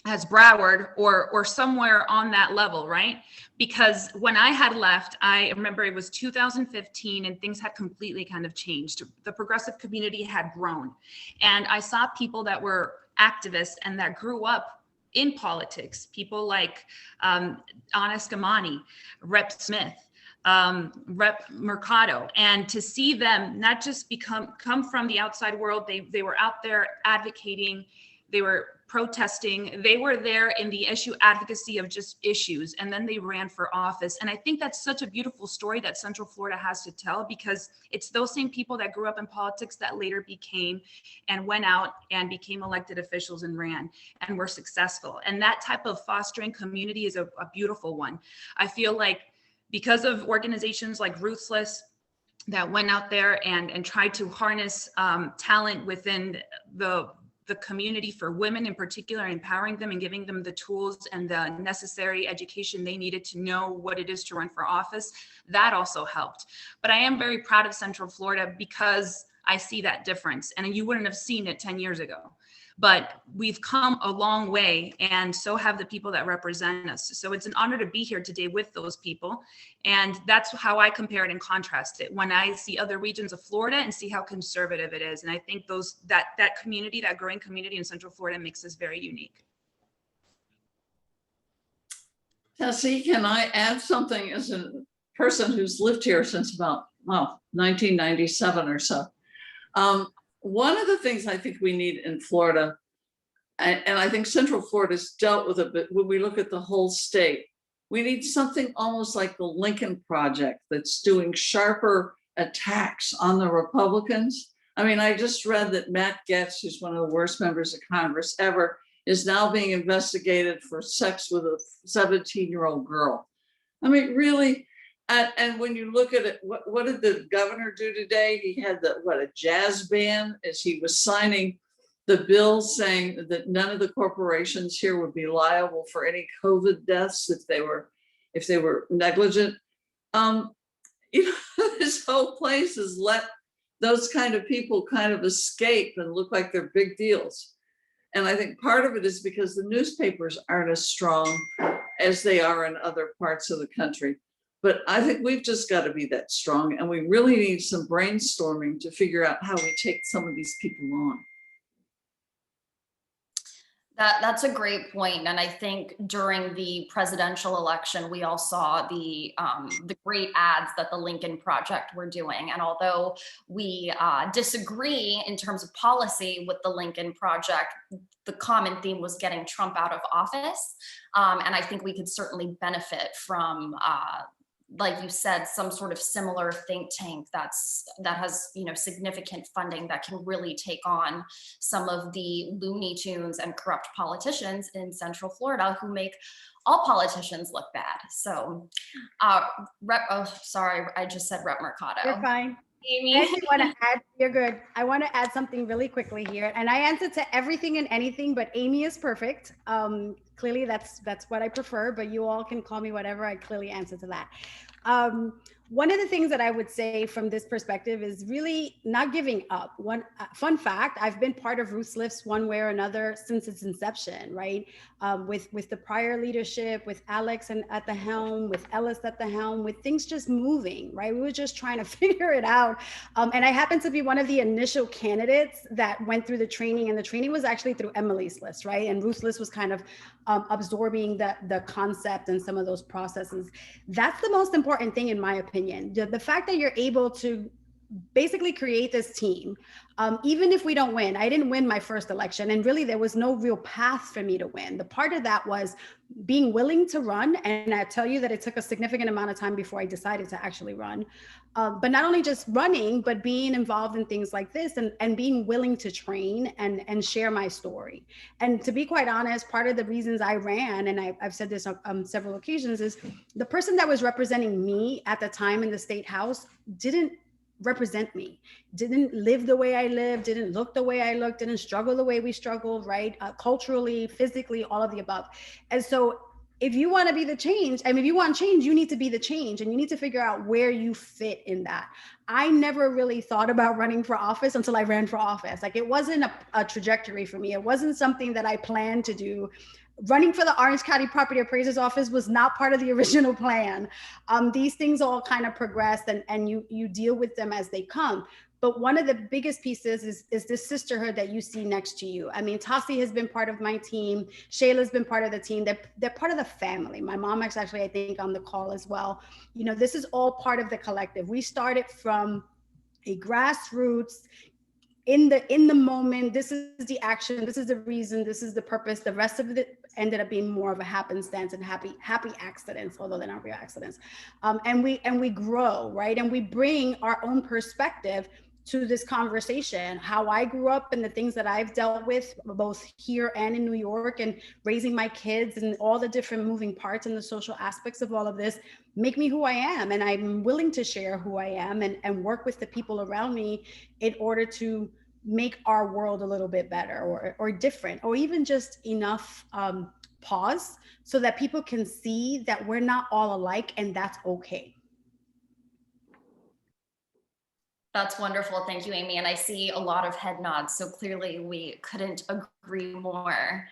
S14: as Broward or somewhere on that level, right? Because when I had left, I remember it was 2015 and things had completely kind of changed. The progressive community had grown. And I saw people that were activists and that grew up in politics, people like Anna Scamani, Rep Smith, Rep Mercado, and to see them not just come from the outside world, they were out there advocating, they were protesting, they were there in the issue advocacy of just issues, and then they ran for office. And I think that's such a beautiful story that Central Florida has to tell, because it's those same people that grew up in politics that later became and went out and became elected officials and ran and were successful. And that type of fostering community is a beautiful one. I feel like because of organizations like Ruthless that went out there and tried to harness talent within the community for women in particular, empowering them and giving them the tools and the necessary education they needed to know what it is to run for office, that also helped. But I am very proud of Central Florida because I see that difference, and you wouldn't have seen it 10 years ago. But we've come a long way, and so have the people that represent us. So it's an honor to be here today with those people. And that's how I compare it and contrast it when I see other regions of Florida and see how conservative it is. And I think that community, that growing community in Central Florida makes us very unique.
S12: Tasi, can I add something as a person who's lived here since about 1997 or so? One of the things I think we need in Florida, and I think Central Florida's dealt with it, but when we look at the whole state, we need something almost like the Lincoln Project that's doing sharper attacks on the Republicans. I mean, I just read that Matt Gaetz, who's one of the worst members of Congress ever, is now being investigated for sex with a 17-year-old girl. I mean, really. And when you look at it, what did the governor do today? He had a jazz band as he was signing the bill saying that none of the corporations here would be liable for any COVID deaths if they were negligent. This whole place has let those kind of people kind of escape and look like they're big deals. And I think part of it is because the newspapers aren't as strong as they are in other parts of the country. But I think we've just got to be that strong, and we really need some brainstorming to figure out how we take some of these people on.
S3: That's a great point. And I think during the presidential election, we all saw the great ads that the Lincoln Project were doing. And although we disagree in terms of policy with the Lincoln Project, the common theme was getting Trump out of office. And I think we could certainly benefit from like you said, some sort of similar think tank that has, significant funding that can really take on some of the Looney Tunes and corrupt politicians in Central Florida who make all politicians look bad. So, sorry, I just said Rep Mercado.
S4: You're fine.
S3: Amy.
S15: I actually want to add, you're good. I want to add something really quickly here. And I answer to everything and anything, but Amy is perfect. Clearly that's what I prefer, but you all can call me whatever. I clearly answer to that. One of the things that I would say from this perspective is really not giving up. One fun fact, I've been part of Ruth's Lifts one way or another since its inception, right? With the prior leadership, with Alex and at the helm, with Ellis at the helm, with things just moving, right? We were just trying to figure it out. And I happened to be one of the initial candidates that went through the training, and the training was actually through Emily's list, right? And Ruth's List was kind of absorbing the concept and some of those processes. That's the most important thing in my opinion. The fact that you're able to basically create this team, even if we don't win. I didn't win my first election, and really there was no real path for me to win. The part of that was being willing to run, and I tell you that it took a significant amount of time before I decided to actually run. But not only just running, but being involved in things like this and being willing to train and share my story. And to be quite honest, part of the reasons I ran, and I've said this on several occasions, is the person that was representing me at the time in the State House didn't represent me, didn't live the way I lived, didn't look the way I looked, didn't struggle the way we struggled, right? Culturally, physically, all of the above. And so if you want to be the change, I mean, if you want change, you need to be the change, and you need to figure out where you fit in that. I never really thought about running for office until I ran for office. Like, it wasn't a trajectory for me. It wasn't something that I planned to do. Running for the Orange County Property Appraiser's Office was not part of the original plan. These things all kind of progressed, and you deal with them as they come. But one of the biggest pieces is this sisterhood that you see next to you. I mean, Tasi has been part of my team. Sheyla's been part of the team. They're part of the family. My mom is actually, I think, on the call as well. You know, this is all part of the collective. We started from a grassroots, in the moment, this is the action, this is the reason, this is the purpose. The rest of it ended up being more of a happenstance and happy accidents, although they're not real accidents. And we grow, right? And we bring our own perspective to this conversation, how I grew up and the things that I've dealt with both here and in New York, and raising my kids and all the different moving parts and the social aspects of all of this make me who I am. And I'm willing to share who I am and work with the people around me in order to make our world a little bit better or different, or even just enough pause so that people can see that we're not all alike, and that's okay.
S3: That's wonderful. Thank you, Amy. And I see a lot of head nods. So clearly we couldn't agree more.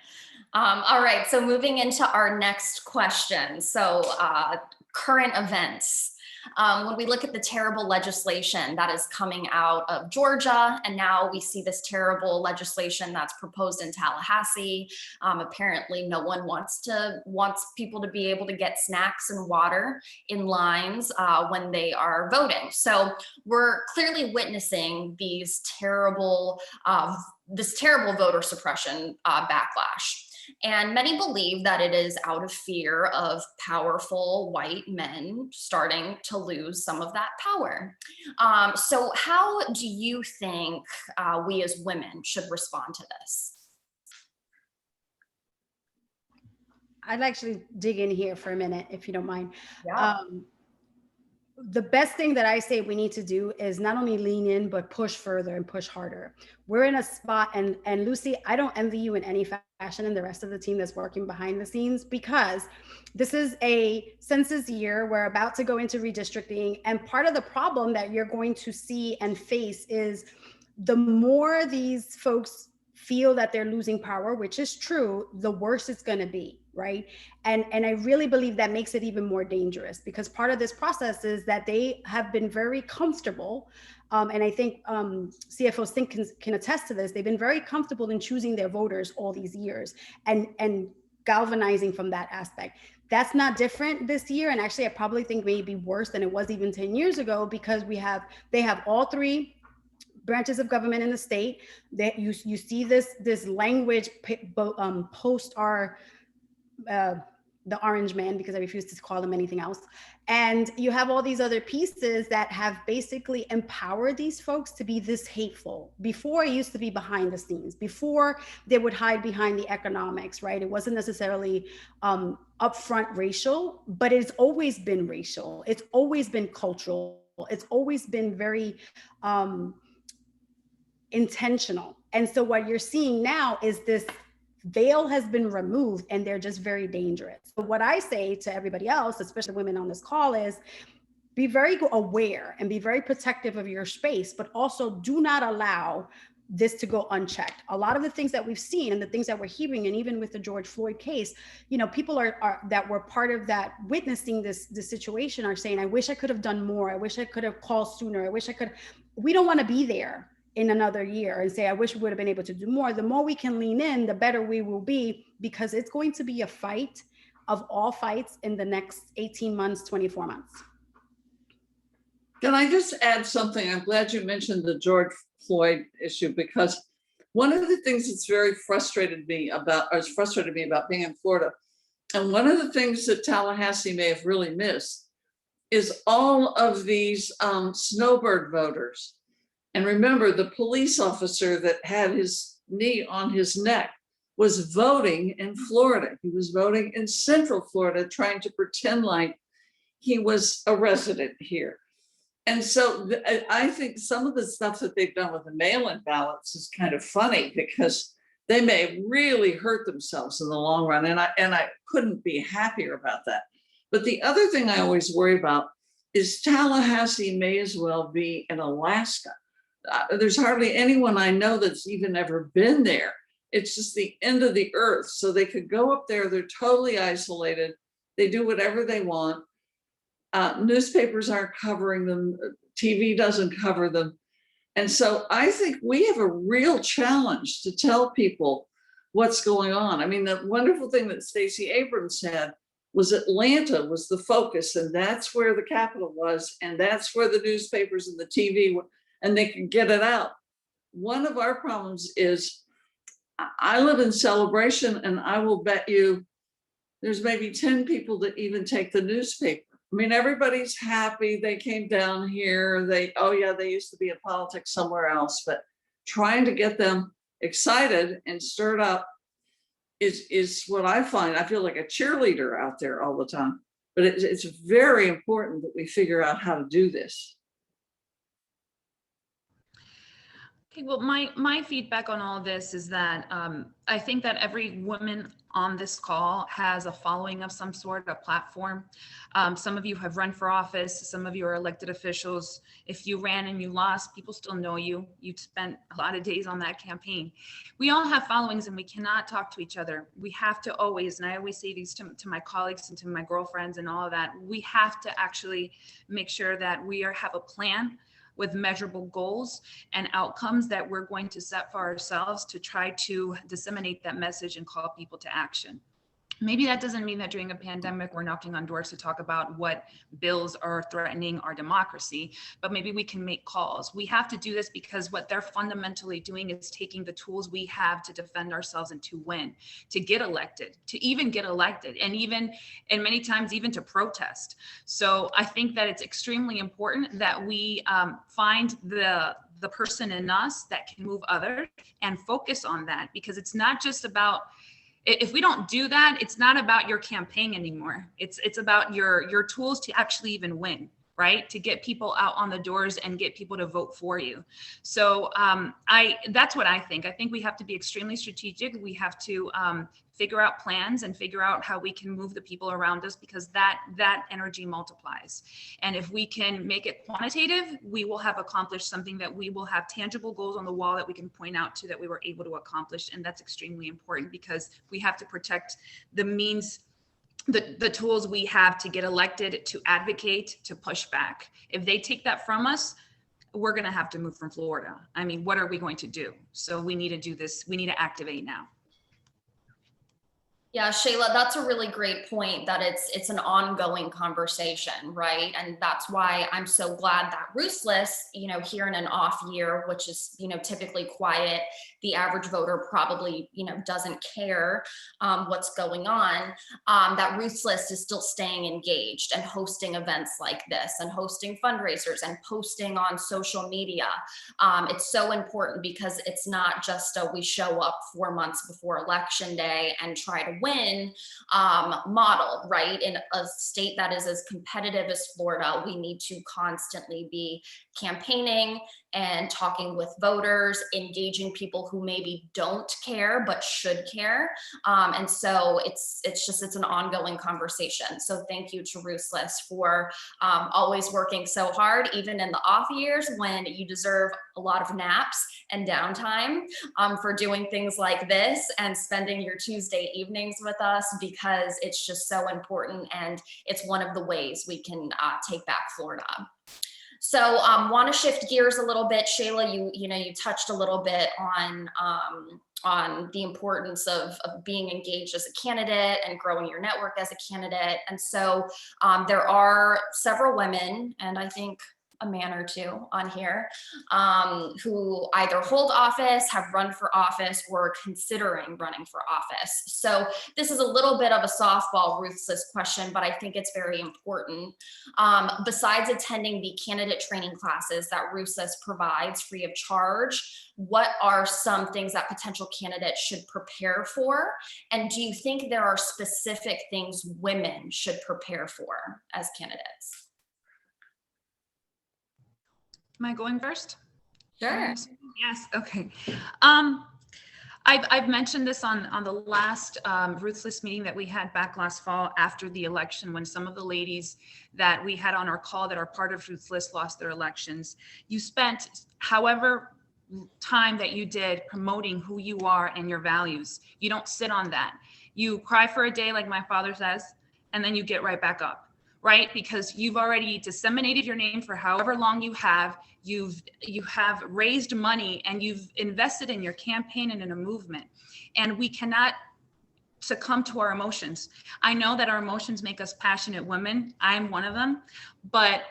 S3: All right. So moving into our next question. So current events. When we look at the terrible legislation that is coming out of Georgia, and now we see this terrible legislation that's proposed in Tallahassee. Apparently no one wants people to be able to get snacks and water in lines when they are voting. So we're clearly witnessing these this terrible voter suppression backlash. And many believe that it is out of fear of powerful white men starting to lose some of that power. So how do you think we as women should respond to this?
S15: I'd actually dig in here for a minute, if you don't mind.
S3: Yeah.
S15: The best thing that I say we need to do is not only lean in, but push further and push harder. We're in a spot, and Lucy, I don't envy you in any fashion and the rest of the team that's working behind the scenes, because this is a census year. We're about to go into redistricting. And part of the problem that you're going to see and face is the more these folks feel that they're losing power, which is true, the worse it's going to be, right? And I really believe that makes it even more dangerous, because part of this process is that they have been very comfortable, and I think CFO Stink can attest to this. They've been very comfortable in choosing their voters all these years and galvanizing from that aspect. That's not different this year, and actually I probably think maybe worse than it was even 10 years ago, because they have all three branches of government in the state. That you see this language post our the orange man, because I refuse to call him anything else. And you have all these other pieces that have basically empowered these folks to be this hateful. Before, it used to be behind the scenes. Before, they would hide behind the economics, right? It wasn't necessarily upfront racial, but it's always been racial. It's always been cultural. It's always been very intentional. And so what you're seeing now is this veil has been removed and they're just very dangerous. So what I say to everybody else, especially women on this call, is be very aware and be very protective of your space, but also do not allow this to go unchecked. A lot of the things that we've seen and the things that we're hearing, and even with the George Floyd case, you know, people are that were part of that, witnessing this situation, are saying, I wish I could have done more. I wish I could have called sooner. I wish I could. We don't want to be there in another year and say, I wish we would have been able to do more. The more we can lean in, the better we will be, because it's going to be a fight of all fights in the next 18 months, 24 months.
S12: Can I just add something? I'm glad you mentioned the George Floyd issue, because one of the things that's frustrated me about being in Florida, and one of the things that Tallahassee may have really missed, is all of these snowbird voters. And remember, the police officer that had his knee on his neck was voting in Florida. He was voting in Central Florida, trying to pretend like he was a resident here. And so I think some of the stuff that they've done with the mail-in ballots is kind of funny, because they may really hurt themselves in the long run. And I couldn't be happier about that. But the other thing I always worry about is Tallahassee may as well be in Alaska. There's hardly anyone I know that's even ever been there. It's just the end of the earth. So they could go up there, they're totally isolated. They do whatever they want. Newspapers aren't covering them. TV doesn't cover them. And so I think we have a real challenge to tell people what's going on. I mean, the wonderful thing that Stacey Abrams said was Atlanta was the focus, and that's where the capital was, and that's where the newspapers and the TV were, and they could get it out. One of our problems is I live in Celebration, and I will bet you there's maybe 10 people that even take the newspaper. I mean, everybody's happy they came down here. They used to be in politics somewhere else, but trying to get them excited and stirred up is what I find. I feel like a cheerleader out there all the time, but it's very important that we figure out how to do this.
S14: Okay, well, my feedback on all of this is that I think that every woman on this call has a following of some sort, a platform. Some of you have run for office. Some of you are elected officials. If you ran and you lost, people still know you. You've spent a lot of days on that campaign. We all have followings, and we cannot talk to each other. We have to always, and I always say these to my colleagues and to my girlfriends and all of that, we have to actually make sure that we have a plan with measurable goals and outcomes that we're going to set for ourselves to try to disseminate that message and call people to action. Maybe that doesn't mean that during a pandemic, we're knocking on doors to talk about what bills are threatening our democracy, but maybe we can make calls. We have to do this because what they're fundamentally doing is taking the tools we have to defend ourselves and to win, to get elected, and even, and many times even to protest. So I think that it's extremely important that we find the person in us that can move others and focus on that, because it's not just about, if we don't do that, it's not about your campaign anymore. It's about your tools to actually even win, right? To get people out on the doors and get people to vote for you. So that's what I think. I think we have to be extremely strategic. We have to figure out plans and figure out how we can move the people around us, because that energy multiplies. And if we can make it quantitative, we will have accomplished something, that we will have tangible goals on the wall that we can point out to that we were able to accomplish. And that's extremely important, because we have to protect the means, the tools we have to get elected, to advocate, to push back. If they take that from us, we're going to have to move from Florida. I mean, what are we going to do? So we need to do this. We need to activate now.
S3: Yeah, Sheyla, that's a really great point, that it's an ongoing conversation, right? And that's why I'm so glad that Ruth's list, here in an off year, which is, typically quiet, the average voter probably, doesn't care what's going on, that Ruth's list is still staying engaged and hosting events like this and hosting fundraisers and posting on social media. It's so important, because it's not just we show up 4 months before election day and try to win model, right? In a state that is as competitive as Florida, we need to constantly be campaigning and talking with voters, engaging people who maybe don't care but should care. And so it's an ongoing conversation. So thank you to Ruth's List for always working so hard, even in the off years when you deserve a lot of naps and downtime, for doing things like this and spending your Tuesday evenings with us, because it's just so important and it's one of the ways we can take back Florida. So want to shift gears a little bit. Sheyla, you touched a little bit on the importance of being engaged as a candidate and growing your network as a candidate. And so there are several women, and I think a man or two on here, who either hold office, have run for office, or are considering running for office. So this is a little bit of a softball Ruth's List question, but I think it's very important. Besides attending the candidate training classes that Ruth's List provides free of charge, what are some things that potential candidates should prepare for? And do you think there are specific things women should prepare for as candidates?
S14: Am I going first?
S3: Sure.
S14: Yes. Okay. I've mentioned this on the last Ruth's List meeting that we had back last fall after the election, when some of the ladies that we had on our call that are part of Ruth's List lost their elections. You spent however time that you did promoting who you are and your values. You don't sit on that. You cry for a day, like my father says, and then you get right back up. Right? Because you've already disseminated your name for however long you have. You have raised money and you've invested in your campaign and in a movement. And we cannot succumb to our emotions. I know that our emotions make us passionate women. I'm one of them, but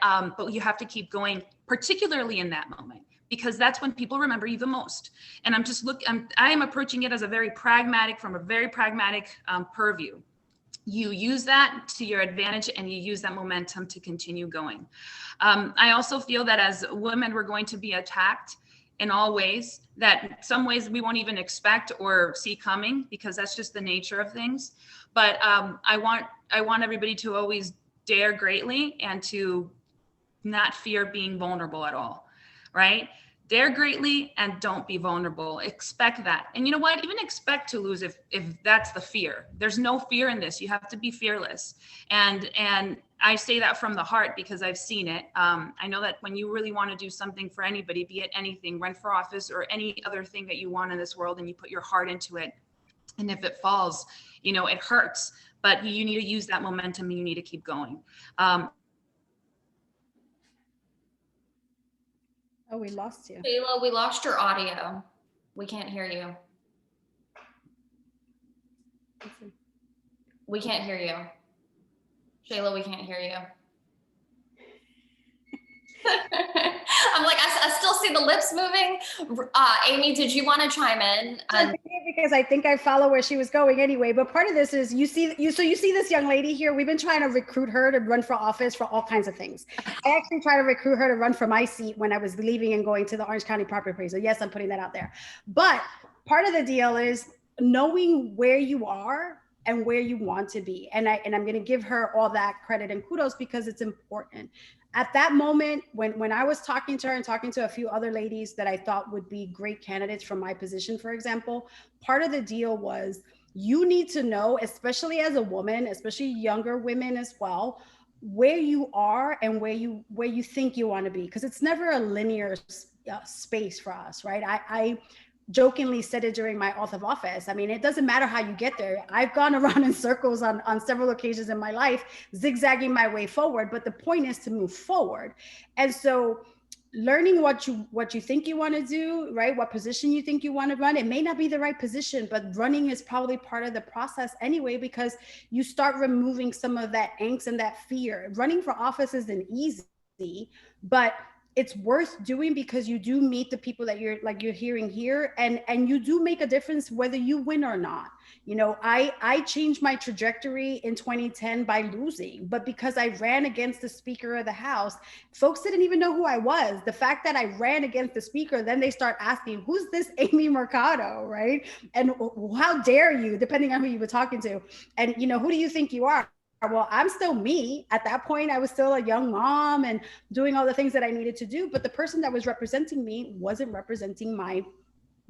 S14: you have to keep going, particularly in that moment, because that's when people remember you the most. And I am approaching it as from a very pragmatic purview. You use that to your advantage and you use that momentum to continue going. I also feel that as women, we're going to be attacked in all ways, that some ways we won't even expect or see coming, because that's just the nature of things. But I want everybody to always dare greatly and to not fear being vulnerable at all, right? Dare greatly and don't be vulnerable. Expect that. And you know what? Even expect to lose if that's the fear. There's no fear in this. You have to be fearless. And I say that from the heart because I've seen it. I know that when you really want to do something for anybody, be it anything, run for office or any other thing that you want in this world, and you put your heart into it, and if it falls, it hurts. But you need to use that momentum and you need to keep going.
S15: Oh, we lost you.
S3: Sheyla, we lost your audio. We can't hear you. We can't hear you. Sheyla, we can't hear you. I'm like, I still see the lips moving. Amy, did you want to chime in?
S15: Because I think I follow where she was going anyway. But part of this is you see this young lady here. We've been trying to recruit her to run for office for all kinds of things. I actually tried to recruit her to run for my seat when I was leaving and going to the Orange County Property Appraiser. Yes, I'm putting that out there. But part of the deal is knowing where you are and where you want to be. And I'm going to give her all that credit and kudos because it's important. At that moment, when I was talking to her and talking to a few other ladies that I thought would be great candidates for my position, for example, part of the deal was you need to know, especially as a woman, especially younger women as well, where you are and where you think you want to be, because it's never a linear space for us, right? I jokingly said it during my oath of office. I mean, it doesn't matter how you get there. I've gone around in circles on several occasions in my life, zigzagging my way forward. But the point is to move forward. And so learning what you think you want to do, right? What position you think you want to run. It may not be the right position, but running is probably part of the process anyway, because you start removing some of that angst and that fear. Running for office isn't easy, but it's worth doing because you do meet the people that you're hearing here, and you do make a difference whether you win or not. You know, I changed my trajectory in 2010 by losing, but because I ran against the Speaker of the House, folks didn't even know who I was. The fact that I ran against the Speaker, then they start asking, who's this Amy Mercado, right? And how dare you, depending on who you were talking to, and you know, who do you think you are? Well, I'm still me. At that point, I was still a young mom and doing all the things that I needed to do. But the person that was representing me wasn't representing my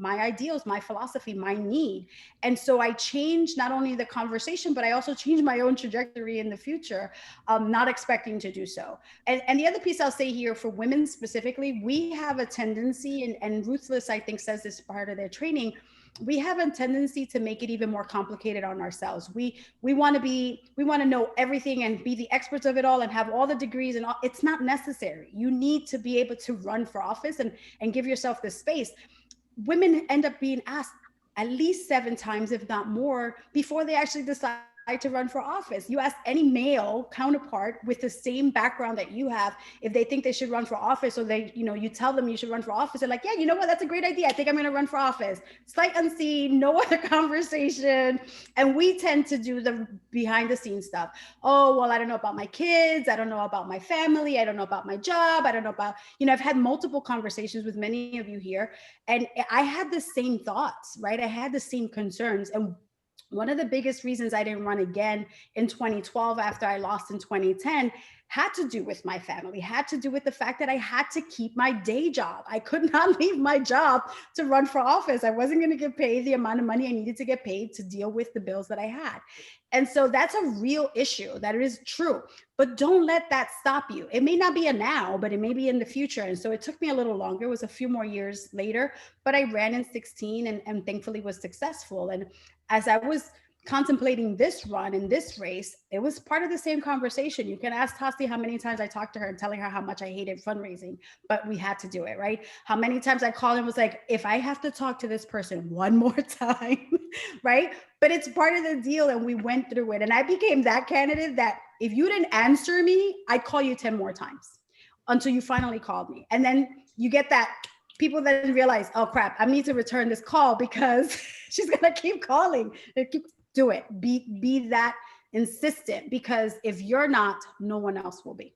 S15: ideals, my philosophy, my need. And so I changed not only the conversation, but I also changed my own trajectory in the future, not expecting to do so. And the other piece I'll say here for women specifically, we have a tendency, and Ruthless, I think, says this part of their training, we have a tendency to make it even more complicated on ourselves. We want to know everything and be the experts of it all and have all the degrees and all. It's not necessary. You need to be able to run for office and give yourself the space. Women end up being asked at least 7 times, if not more, before they actually decide to run for office. You ask any male counterpart with the same background that you have, if they think they should run for office, or they, you know, you tell them you should run for office, they're like, yeah, you know what, that's a great idea. I think I'm going to run for office. Sight unseen, no other conversation. And we tend to do the behind the scenes stuff. Oh, well, I don't know about my kids. I don't know about my family. I don't know about my job. I don't know about, you know, I've had multiple conversations with many of you here, and I had the same thoughts, right? I had the same concerns. And one of the biggest reasons I didn't run again in 2012 after I lost in 2010 had to do with my family, had to do with the fact that I had to keep my day job. I could not leave my job to run for office. I wasn't going to get paid the amount of money I needed to get paid to deal with the bills that I had. And so that's a real issue. That is true. But don't let that stop you. It may not be a now, but it may be in the future. And so it took me a little longer. It was a few more years later, but I ran in 16 and thankfully was successful. And as I was contemplating this run in this race, it was part of the same conversation. You can ask Tasi how many times I talked to her and telling her how much I hated fundraising, but we had to do it, right? How many times I called and was like, if I have to talk to this person one more time, right? But it's part of the deal, and we went through it. And I became that candidate that if you didn't answer me, I'd call you 10 more times until you finally called me. And then you get that people then realize, oh crap, I need to return this call because she's gonna keep calling. Do it. Be that insistent, because if you're not, no one else will be.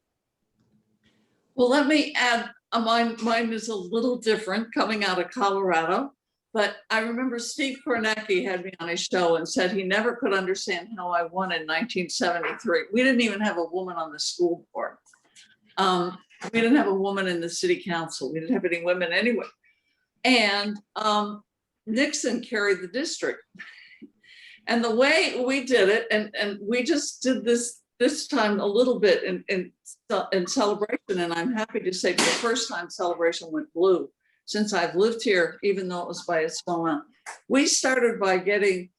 S12: Well, let me add, mine is a little different coming out of Colorado, but I remember Steve Kornacki had me on his show and said he never could understand how I won in 1973. We didn't even have a woman on the school board. We didn't have a woman in the city council. We didn't have any women anyway. And Nixon carried the district. And the way we did it, and we just did this time a little bit in celebration, and I'm happy to say for the first time celebration went blue since I've lived here, even though it was by a small amount. We started by getting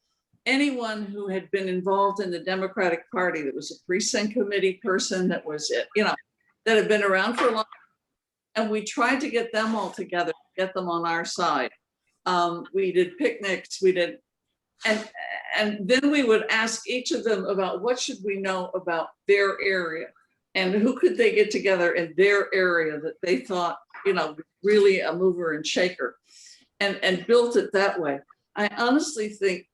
S12: anyone who had been involved in the Democratic Party, that was a precinct committee person, that was, you know, that had been around for a long time, and we tried to get them all together, get them on our side. We did picnics, we did, and then we would ask each of them about what should we know about their area and who could they get together in their area that they thought, you know, really a mover and shaker, and built it that way. I honestly think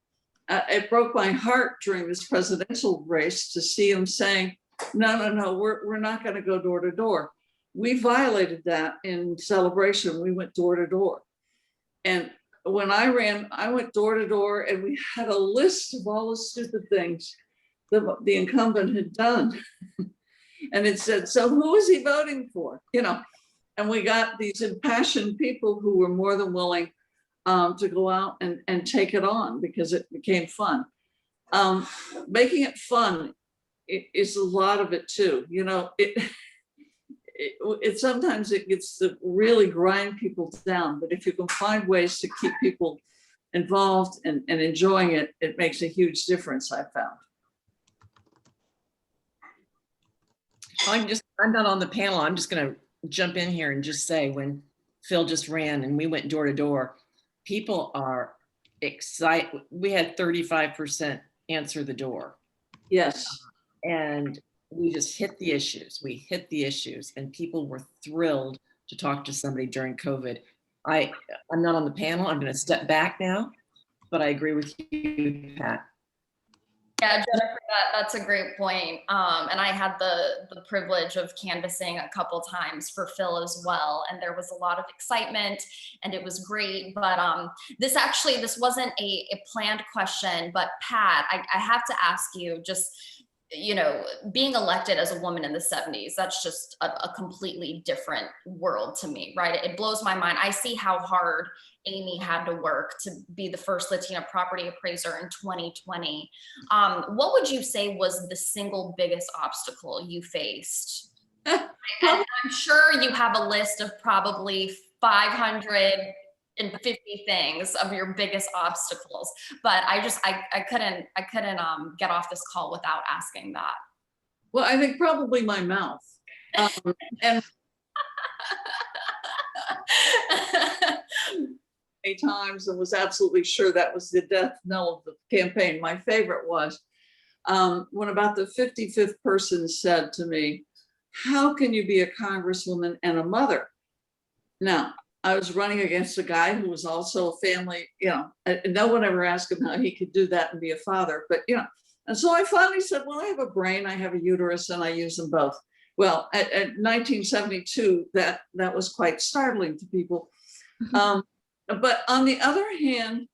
S12: it broke my heart during this presidential race to see them saying, no, we're not going to go door to door. We violated that in celebration. We went door to door. And when I ran, I went door to door, and we had a list of all the stupid things that the incumbent had done. And it said, so who is he voting for? You know, and we got these impassioned people who were more than willing to go out and take it on, because it became fun. Making it fun is a lot of it too. You know, it sometimes it gets to really grind people down, but if you can find ways to keep people involved and enjoying it, it makes a huge difference, I found.
S9: I'm not on the panel. I'm just going to jump in here and just say, when Phil just ran and we went door to door, people are excited. We had 35% answer the door.
S12: Yes.
S9: And we just hit the issues. We hit the issues, and people were thrilled to talk to somebody during COVID. I'm not on the panel. I'm going to step back now, but I agree with you, Pat.
S3: Yeah, Jennifer, that's a great point. And I had the privilege of canvassing a couple times for Phil as well. And there was a lot of excitement and it was great. But this wasn't a planned question, but Pat, I have to ask you, just, you know, being elected as a woman in the 70s, that's just a completely different world to me, right? It blows my mind. I see how hard Amy had to work to be the first Latina property appraiser in 2020. What would you say was the single biggest obstacle you faced? And I'm sure you have a list of probably 550 things of your biggest obstacles, but I couldn't get off this call without asking that.
S12: Well, I think probably my mouth. And many times and was absolutely sure that was the death knell of the campaign. My favorite was when about the 55th person said to me, "How can you be a congresswoman and a mother?" Now, I was running against a guy who was also a family, you know, and no one ever asked him how he could do that and be a father, but you know, and so I finally said, well, I have a brain, I have a uterus, and I use them both. Well, at 1972, that was quite startling to people. But on the other hand,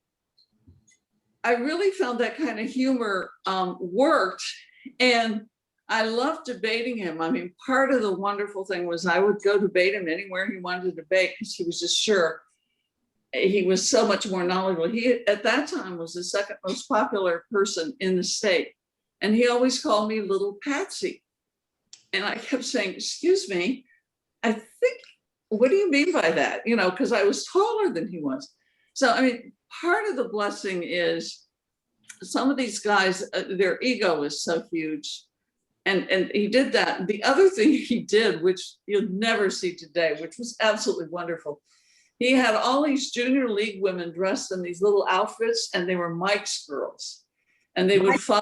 S12: I really found that kind of humor worked, and I loved debating him. I mean, part of the wonderful thing was I would go debate him anywhere he wanted to debate because he was just sure. He was so much more knowledgeable. He, at that time, was the second most popular person in the state. And he always called me Little Patsy. And I kept saying, excuse me, I think, what do you mean by that? You know, because I was taller than he was. So, I mean, part of the blessing is some of these guys, their ego is so huge. And he did that. The other thing he did, which you'll never see today, which was absolutely wonderful. He had all these junior league women dressed in these little outfits, and they were Mike's girls. And they would follow.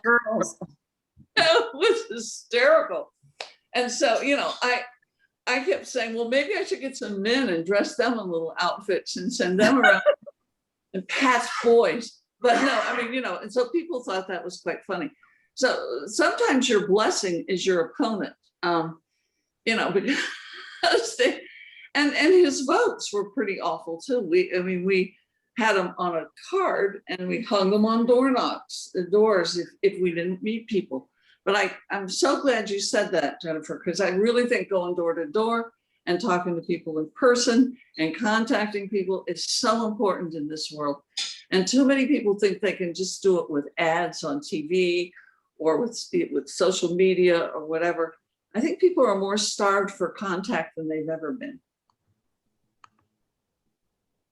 S12: It was hysterical. And so, you know, I kept saying, well, maybe I should get some men and dress them in little outfits and send them around and Pat's boys. But no, I mean, you know, and so people thought that was quite funny. So sometimes your blessing is your opponent, you know, because and his votes were pretty awful too. We had them on a card and we hung them on doors if we didn't meet people. But I'm so glad you said that, Jennifer, because I really think going door to door and talking to people in person and contacting people is so important in this world. And too many people think they can just do it with ads on TV or with social media or whatever. I think people are more starved for contact than they've ever been.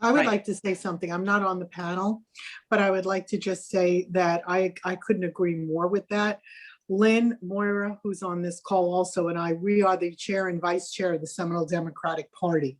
S16: I would like to say something. I'm not on the panel, but I would like to just say that I couldn't agree more with that. Lynn, Moira, who's on this call also, and we are the chair and vice chair of the Seminole Democratic Party.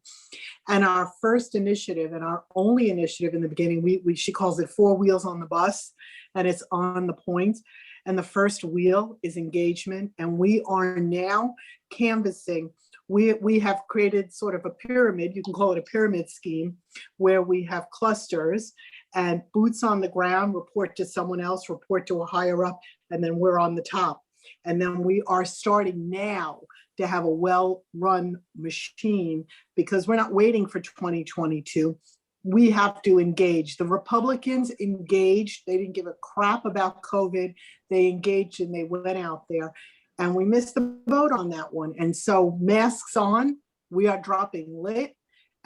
S16: And our first initiative and our only initiative in the beginning, she calls it 4 wheels on the bus, and it's on the point. And the first wheel is engagement. And we are now canvassing. We have created sort of a pyramid, you can call it a pyramid scheme, where we have clusters and boots on the ground, report to someone else, report to a higher up, and then we're on the top. And then we are starting now to have a well-run machine because we're not waiting for 2022. We have to engage. The Republicans engaged. They didn't give a crap about COVID. They engaged and they went out there. And we missed the boat on that one. And so masks on, we are dropping lit,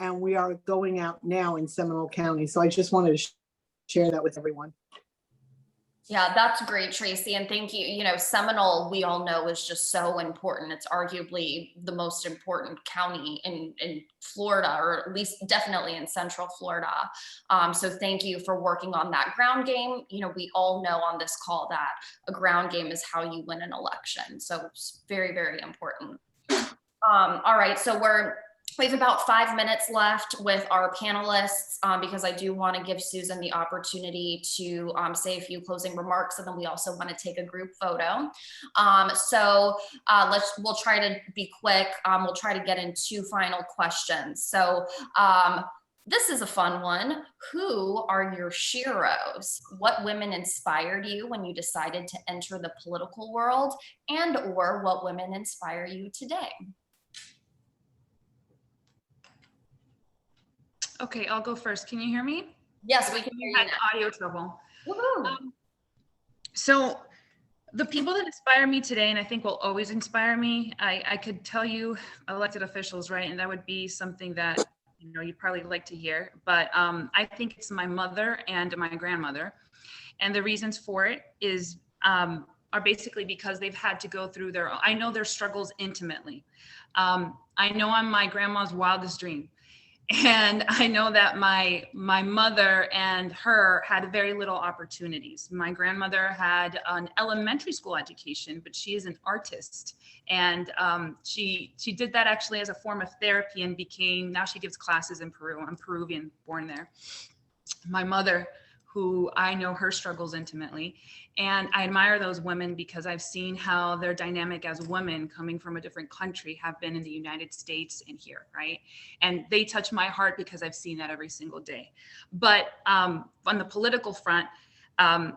S16: and we are going out now in Seminole County. So I just wanted to share that with everyone.
S3: Yeah, that's great, Tracy. And thank you. You know, Seminole, we all know, is just so important. It's arguably the most important county in Florida, or at least definitely in Central Florida. So thank you for working on that ground game. You know, we all know on this call that a ground game is how you win an election. So it's very, very important. All right, so we're We have about 5 minutes left with our panelists because I do want to give Susan the opportunity to say a few closing remarks, and then we also want to take a group photo. We'll try to be quick. We'll try to get in 2 final questions. So this is a fun one. Who are your sheroes? What women inspired you when you decided to enter the political world, and or what women inspire you today?
S14: Okay, I'll go first. Can you hear me?
S3: Yes, we can hear you
S14: had
S3: now.
S14: audio trouble.
S3: Woohoo.
S14: So the people that inspire me today, and I think will always inspire me, I could tell you elected officials, right? And that would be something that, you know, you'd probably like to hear, but I think it's my mother and my grandmother. And the reasons for it is, are basically because they've had to go through I know their struggles intimately. I know I'm my grandma's wildest dream. And I know that my mother and her had very little opportunities. My grandmother had an elementary school education, but she is an artist. And she did that actually as a form of therapy and now she gives classes in Peru. I'm Peruvian, born there. My mother, who I know her struggles intimately. And I admire those women because I've seen how their dynamic as women coming from a different country have been in the United States and here, right? And they touch my heart because I've seen that every single day. But on the political front, I'm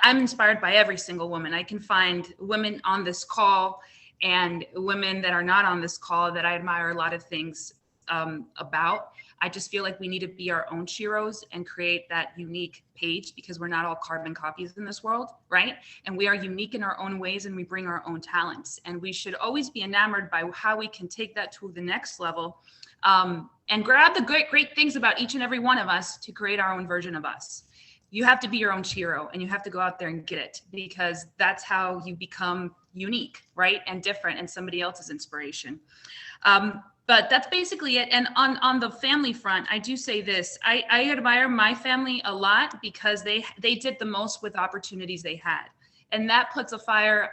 S14: inspired by every single woman. I can find women on this call and women that are not on this call that I admire a lot of things about. I just feel like we need to be our own sheroes and create that unique page because we're not all carbon copies in this world, right? And we are unique in our own ways and we bring our own talents. And we should always be enamored by how we can take that to the next level and grab the great things about each and every one of us to create our own version of us. You have to be your own shero and you have to go out there and get it because that's how you become unique, right? And different and somebody else's inspiration. But that's basically it. And on the family front, I do say this, I admire my family a lot because they did the most with opportunities they had. And that puts a fire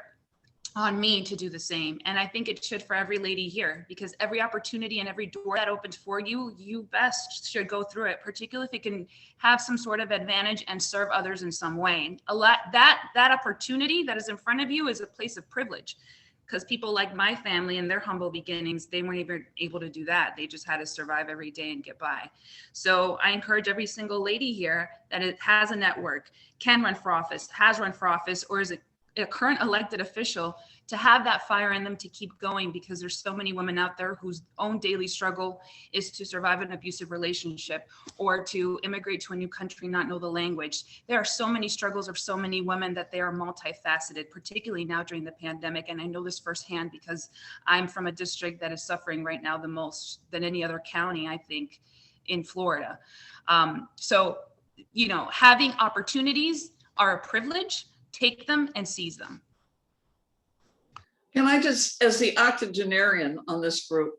S14: on me to do the same. And I think it should for every lady here, because every opportunity and every door that opens for you, you best should go through it, particularly if it can have some sort of advantage and serve others in some way. That opportunity that is in front of you is a place of privilege. Because people like my family and their humble beginnings, they weren't even able to do that. They just had to survive every day and get by. So I encourage every single lady here that it has a network, can run for office, has run for office, or is a current elected official to have that fire in them to keep going because there's so many women out there whose own daily struggle is to survive an abusive relationship or to immigrate to a new country, not know the language. There are so many struggles of so many women that they are multifaceted, particularly now during the pandemic. And I know this firsthand because I'm from a district that is suffering right now the most than any other county, I think, in Florida. So, you know, having opportunities are a privilege. Take them and seize them.
S12: Can I just, as the octogenarian on this group,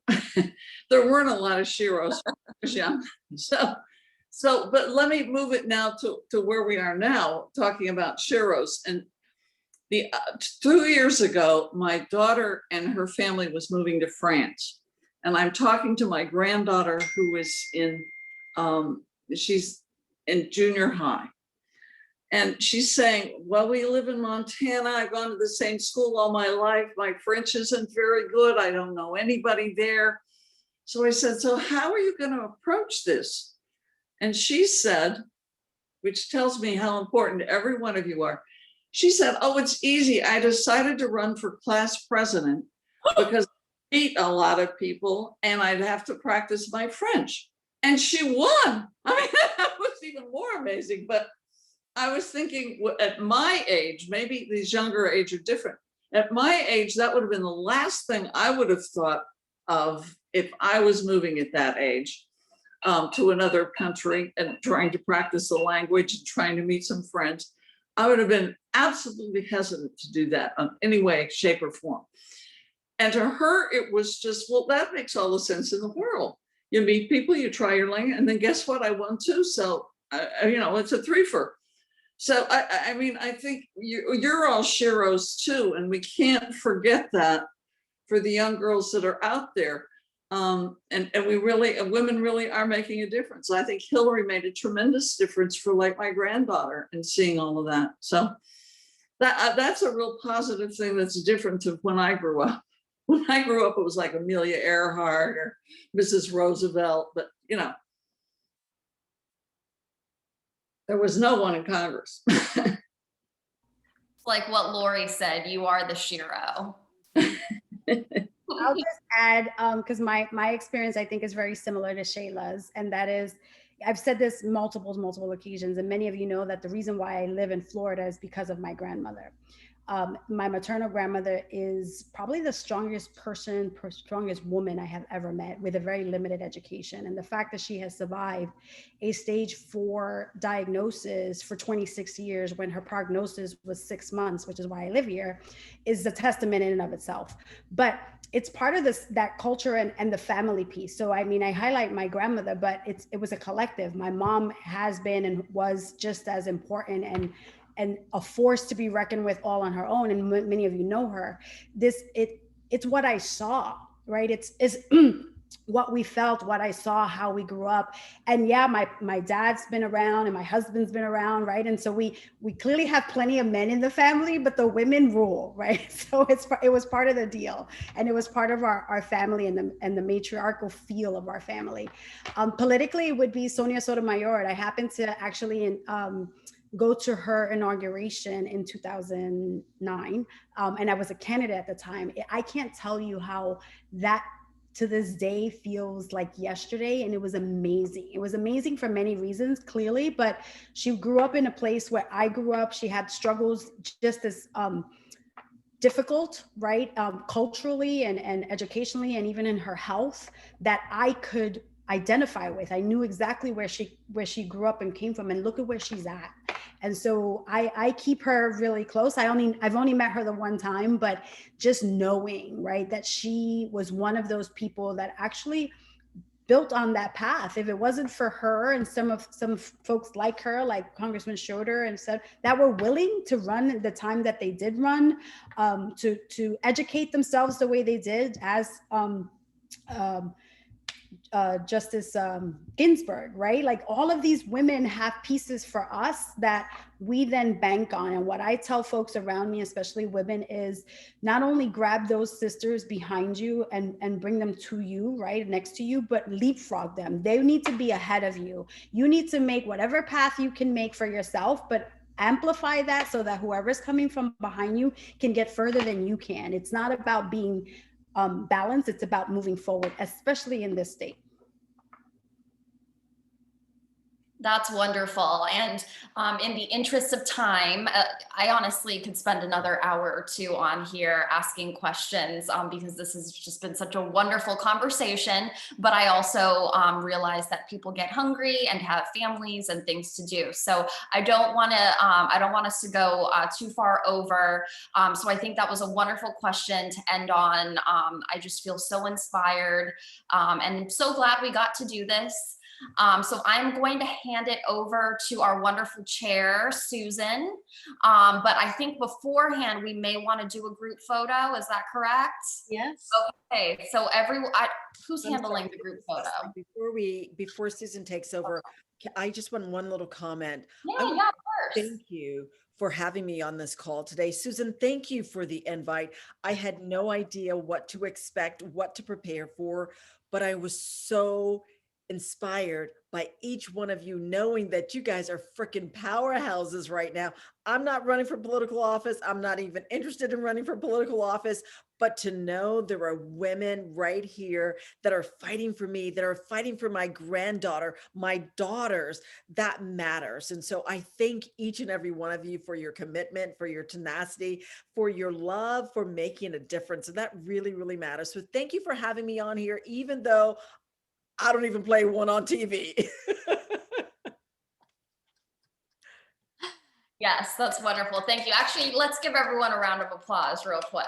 S12: there weren't a lot of sheroes when I was young. So, but let me move it now to where we are now, talking about sheroes. And 2 years ago, my daughter and her family was moving to France. And I'm talking to my granddaughter who is she's in junior high. And she's saying, well, we live in Montana. I've gone to the same school all my life. My French isn't very good. I don't know anybody there. So I said, so how are you going to approach this? And she said, which tells me how important every one of you are. She said, oh, it's easy. I decided to run for class president because I meet a lot of people and I'd have to practice my French. And she won. I mean, that was even more amazing. But I was thinking at my age, maybe these younger age are different. At my age, that would have been the last thing I would have thought of if I was moving at that age to another country and trying to practice the language and trying to meet some friends. I would have been absolutely hesitant to do that in any way, shape, or form. And to her, it was just, well, that makes all the sense in the world. You meet people, you try your language, and then guess what? I won too. So, it's a threefer. So, I mean, I think you're all sheroes too, and we can't forget that for the young girls that are out there. And women really are making a difference. I think Hillary made a tremendous difference for like my granddaughter and seeing all of that. So that's a real positive thing that's different to when I grew up. When I grew up, it was like Amelia Earhart or Mrs. Roosevelt, but you know, there was no one in Congress.
S3: Like what Lori said, you are the Shiro.
S15: I'll just add, because my experience, I think, is very similar to Shayla's, and that is, I've said this multiple occasions, and many of you know that the reason why I live in Florida is because of my grandmother. My maternal grandmother is probably the strongest woman I have ever met, with a very limited education. And the fact that she has survived a stage 4 diagnosis for 26 years when her prognosis was 6 months, which is why I live here, is a testament in and of itself. But it's part of that culture and the family piece. So, I mean, I highlight my grandmother, but it was a collective. My mom has been and was just as important and a force to be reckoned with all on her own. And many of you know her. It's what I saw, right? It's what we felt, what I saw, how we grew up. And yeah, my dad's been around and my husband's been around, right? And so we clearly have plenty of men in the family, but the women rule, right? So it was part of the deal. And it was part of our family and the matriarchal feel of our family. Politically, it would be Sonia Sotomayor. I happened to actually go to her inauguration in 2009. And I was a candidate at the time. I can't tell you how that to this day feels like yesterday. And it was amazing. It was amazing for many reasons, clearly, but she grew up in a place where I grew up. She had struggles just as difficult, right? Culturally and educationally, and even in her health, that I could identify with. I knew exactly where she grew up and came from, and look at where she's at. And so I keep her really close. I've only met her the one time, but just knowing, right, that she was one of those people that actually built on that path. If it wasn't for her and some folks like her, like Congressman Schroeder and said, that were willing to run the time that they did run, to educate themselves the way they did, as Justice Ginsburg, right? Like all of these women have pieces for us that we then bank on. And what I tell folks around me, especially women, is not only grab those sisters behind you and bring them to you, right, next to you, but leapfrog them. They need to be ahead of you. You need to make whatever path you can make for yourself, but amplify that so that whoever's coming from behind you can get further than you can. It's not about being balance, it's about moving forward, especially in this state.
S3: That's wonderful. And in the interest of time, I honestly could spend another hour or two on here asking questions because this has just been such a wonderful conversation. But I also realize that people get hungry and have families and things to do. So I don't want us to go too far over. So I think that was a wonderful question to end on. I just feel so inspired and so glad we got to do this. So I'm going to hand it over to our wonderful chair, Susan. But I think beforehand, we may want to do a group photo. Is that correct?
S17: Yes.
S3: Okay, so who's handling the group photo?
S17: Before Susan takes over, I just want one little comment.
S3: Yeah, of course.
S17: Thank you for having me on this call today. Susan, thank you for the invite. I had no idea what to expect, what to prepare for, but I was so inspired by each one of you, knowing that you guys are freaking powerhouses right now. I'm not running for political office. I'm not even interested in running for political office, but to know there are women right here that are fighting for me, that are fighting for my granddaughter, my daughters, that matters. And so I thank each and every one of you for your commitment, for your tenacity, for your love, for making a difference. And that really, really matters. So thank you for having me on here, even though I don't even play one on TV.
S3: Yes, that's wonderful. Thank you. Actually, let's give everyone a round of applause real quick.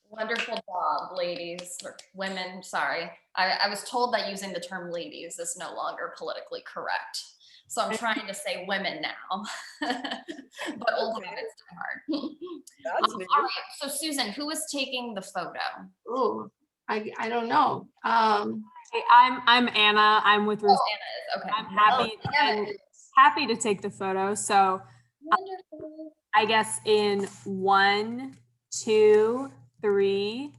S3: Wonderful job, ladies, or women, sorry. I was told that using the term ladies is no longer politically correct. So I'm trying to say women now, but old habits die hard.
S17: That's
S3: all right, so Susan, who is taking the photo?
S2: Ooh, I don't know.
S18: Hey, I'm Anna. I'm with Ruth.
S3: Okay.
S18: I'm happy and happy to take the photo. So
S3: Wonderful.
S18: I guess in 1, 2, 3.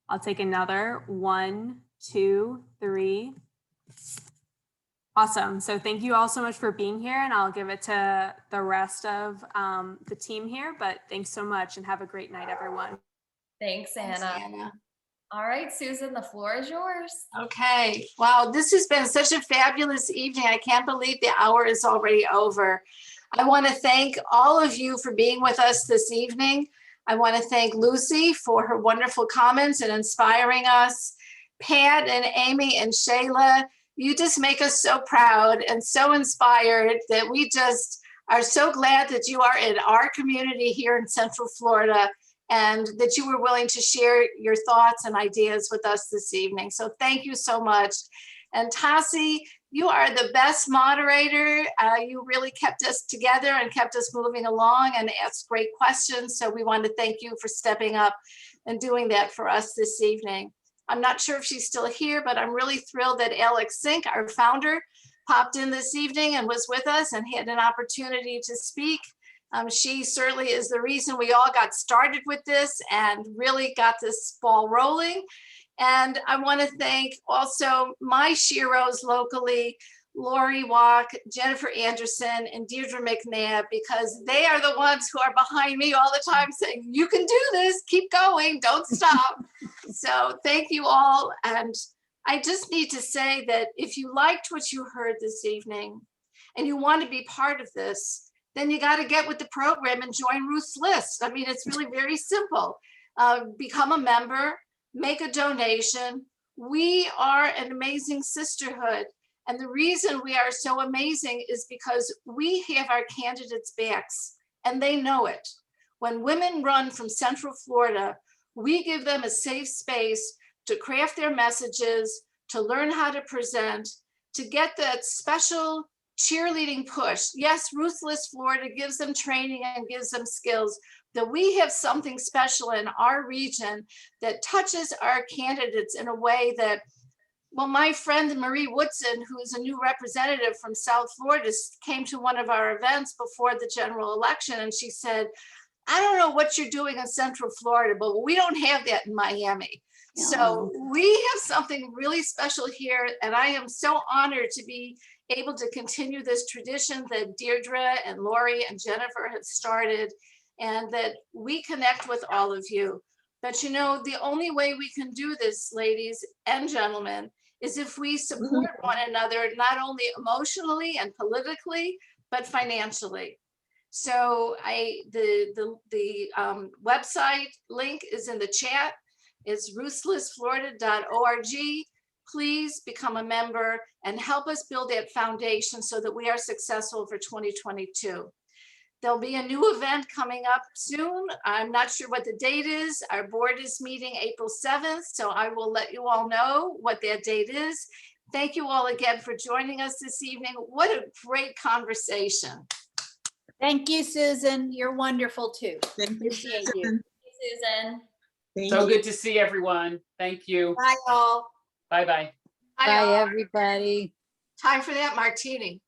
S18: I'll take another 1, 2, 3. Awesome. So thank you all so much for being here, and I'll give it to the rest of the team here. But thanks so much and have a great night, everyone.
S3: Thanks, Anna.
S2: Thanks, Anna.
S3: All right, Susan, the floor is yours.
S2: Okay. Wow, this has been such a fabulous evening. I can't believe the hour is already over. I want to thank all of you for being with us this evening. I want to thank Lucy for her wonderful comments and inspiring us. Pat and Amy and Sheyla, you just make us so proud and so inspired that we just are so glad that you are in our community here in Central Florida and that you were willing to share your thoughts and ideas with us this evening. So thank you so much. And Tasi, you are the best moderator. You really kept us together and kept us moving along and asked great questions. So we want to thank you for stepping up and doing that for us this evening. I'm not sure if she's still here, but I'm really thrilled that Alex Sink, our founder, popped in this evening and was with us and had an opportunity to speak. She certainly is the reason we all got started with this and really got this ball rolling. And I want to thank also my sheroes locally, Lori Walk, Jennifer Anderson, and Deirdre McNabb, because they are the ones who are behind me all the time saying, you can do this, keep going, don't stop. So thank you all. And I just need to say that if you liked what you heard this evening and you want to be part of this, then you got to get with the program and join Ruth's list. I mean, it's really very simple. Become a member, make a donation. We are an amazing sisterhood. And the reason we are so amazing is because we have our candidates' backs and they know it. When women run from Central Florida, we give them a safe space to craft their messages, to learn how to present, to get that special cheerleading push. Yes, Ruthless Florida gives them training and gives them skills, that we have something special in our region that touches our candidates in a way that, well, my friend Marie Woodson, who is a new representative from South Florida, came to one of our events before the general election, and she said, I don't know what you're doing in Central Florida, but we don't have that in Miami. So we have something really special here, and I am so honored to be able to continue this tradition that Deirdre and Lori and Jennifer have started, and that we connect with all of you. But you know, the only way we can do this, ladies and gentlemen, is if we support one another, not only emotionally and politically, but financially. So the website link is in the chat. It's ruthlessflorida.org. Please become a member and help us build that foundation so that we are successful for 2022. There'll be a new event coming up soon. I'm not sure what the date is. Our board is meeting April 7th, so I will let you all know what that date is. Thank you all again for joining us this evening. What a great conversation.
S1: Thank you, Susan. You're wonderful too.
S2: Appreciate you.
S3: Susan.
S11: So good to see everyone. Thank you.
S1: Bye all.
S11: Bye-bye.
S2: Bye,
S4: everybody.
S2: Time for that martini.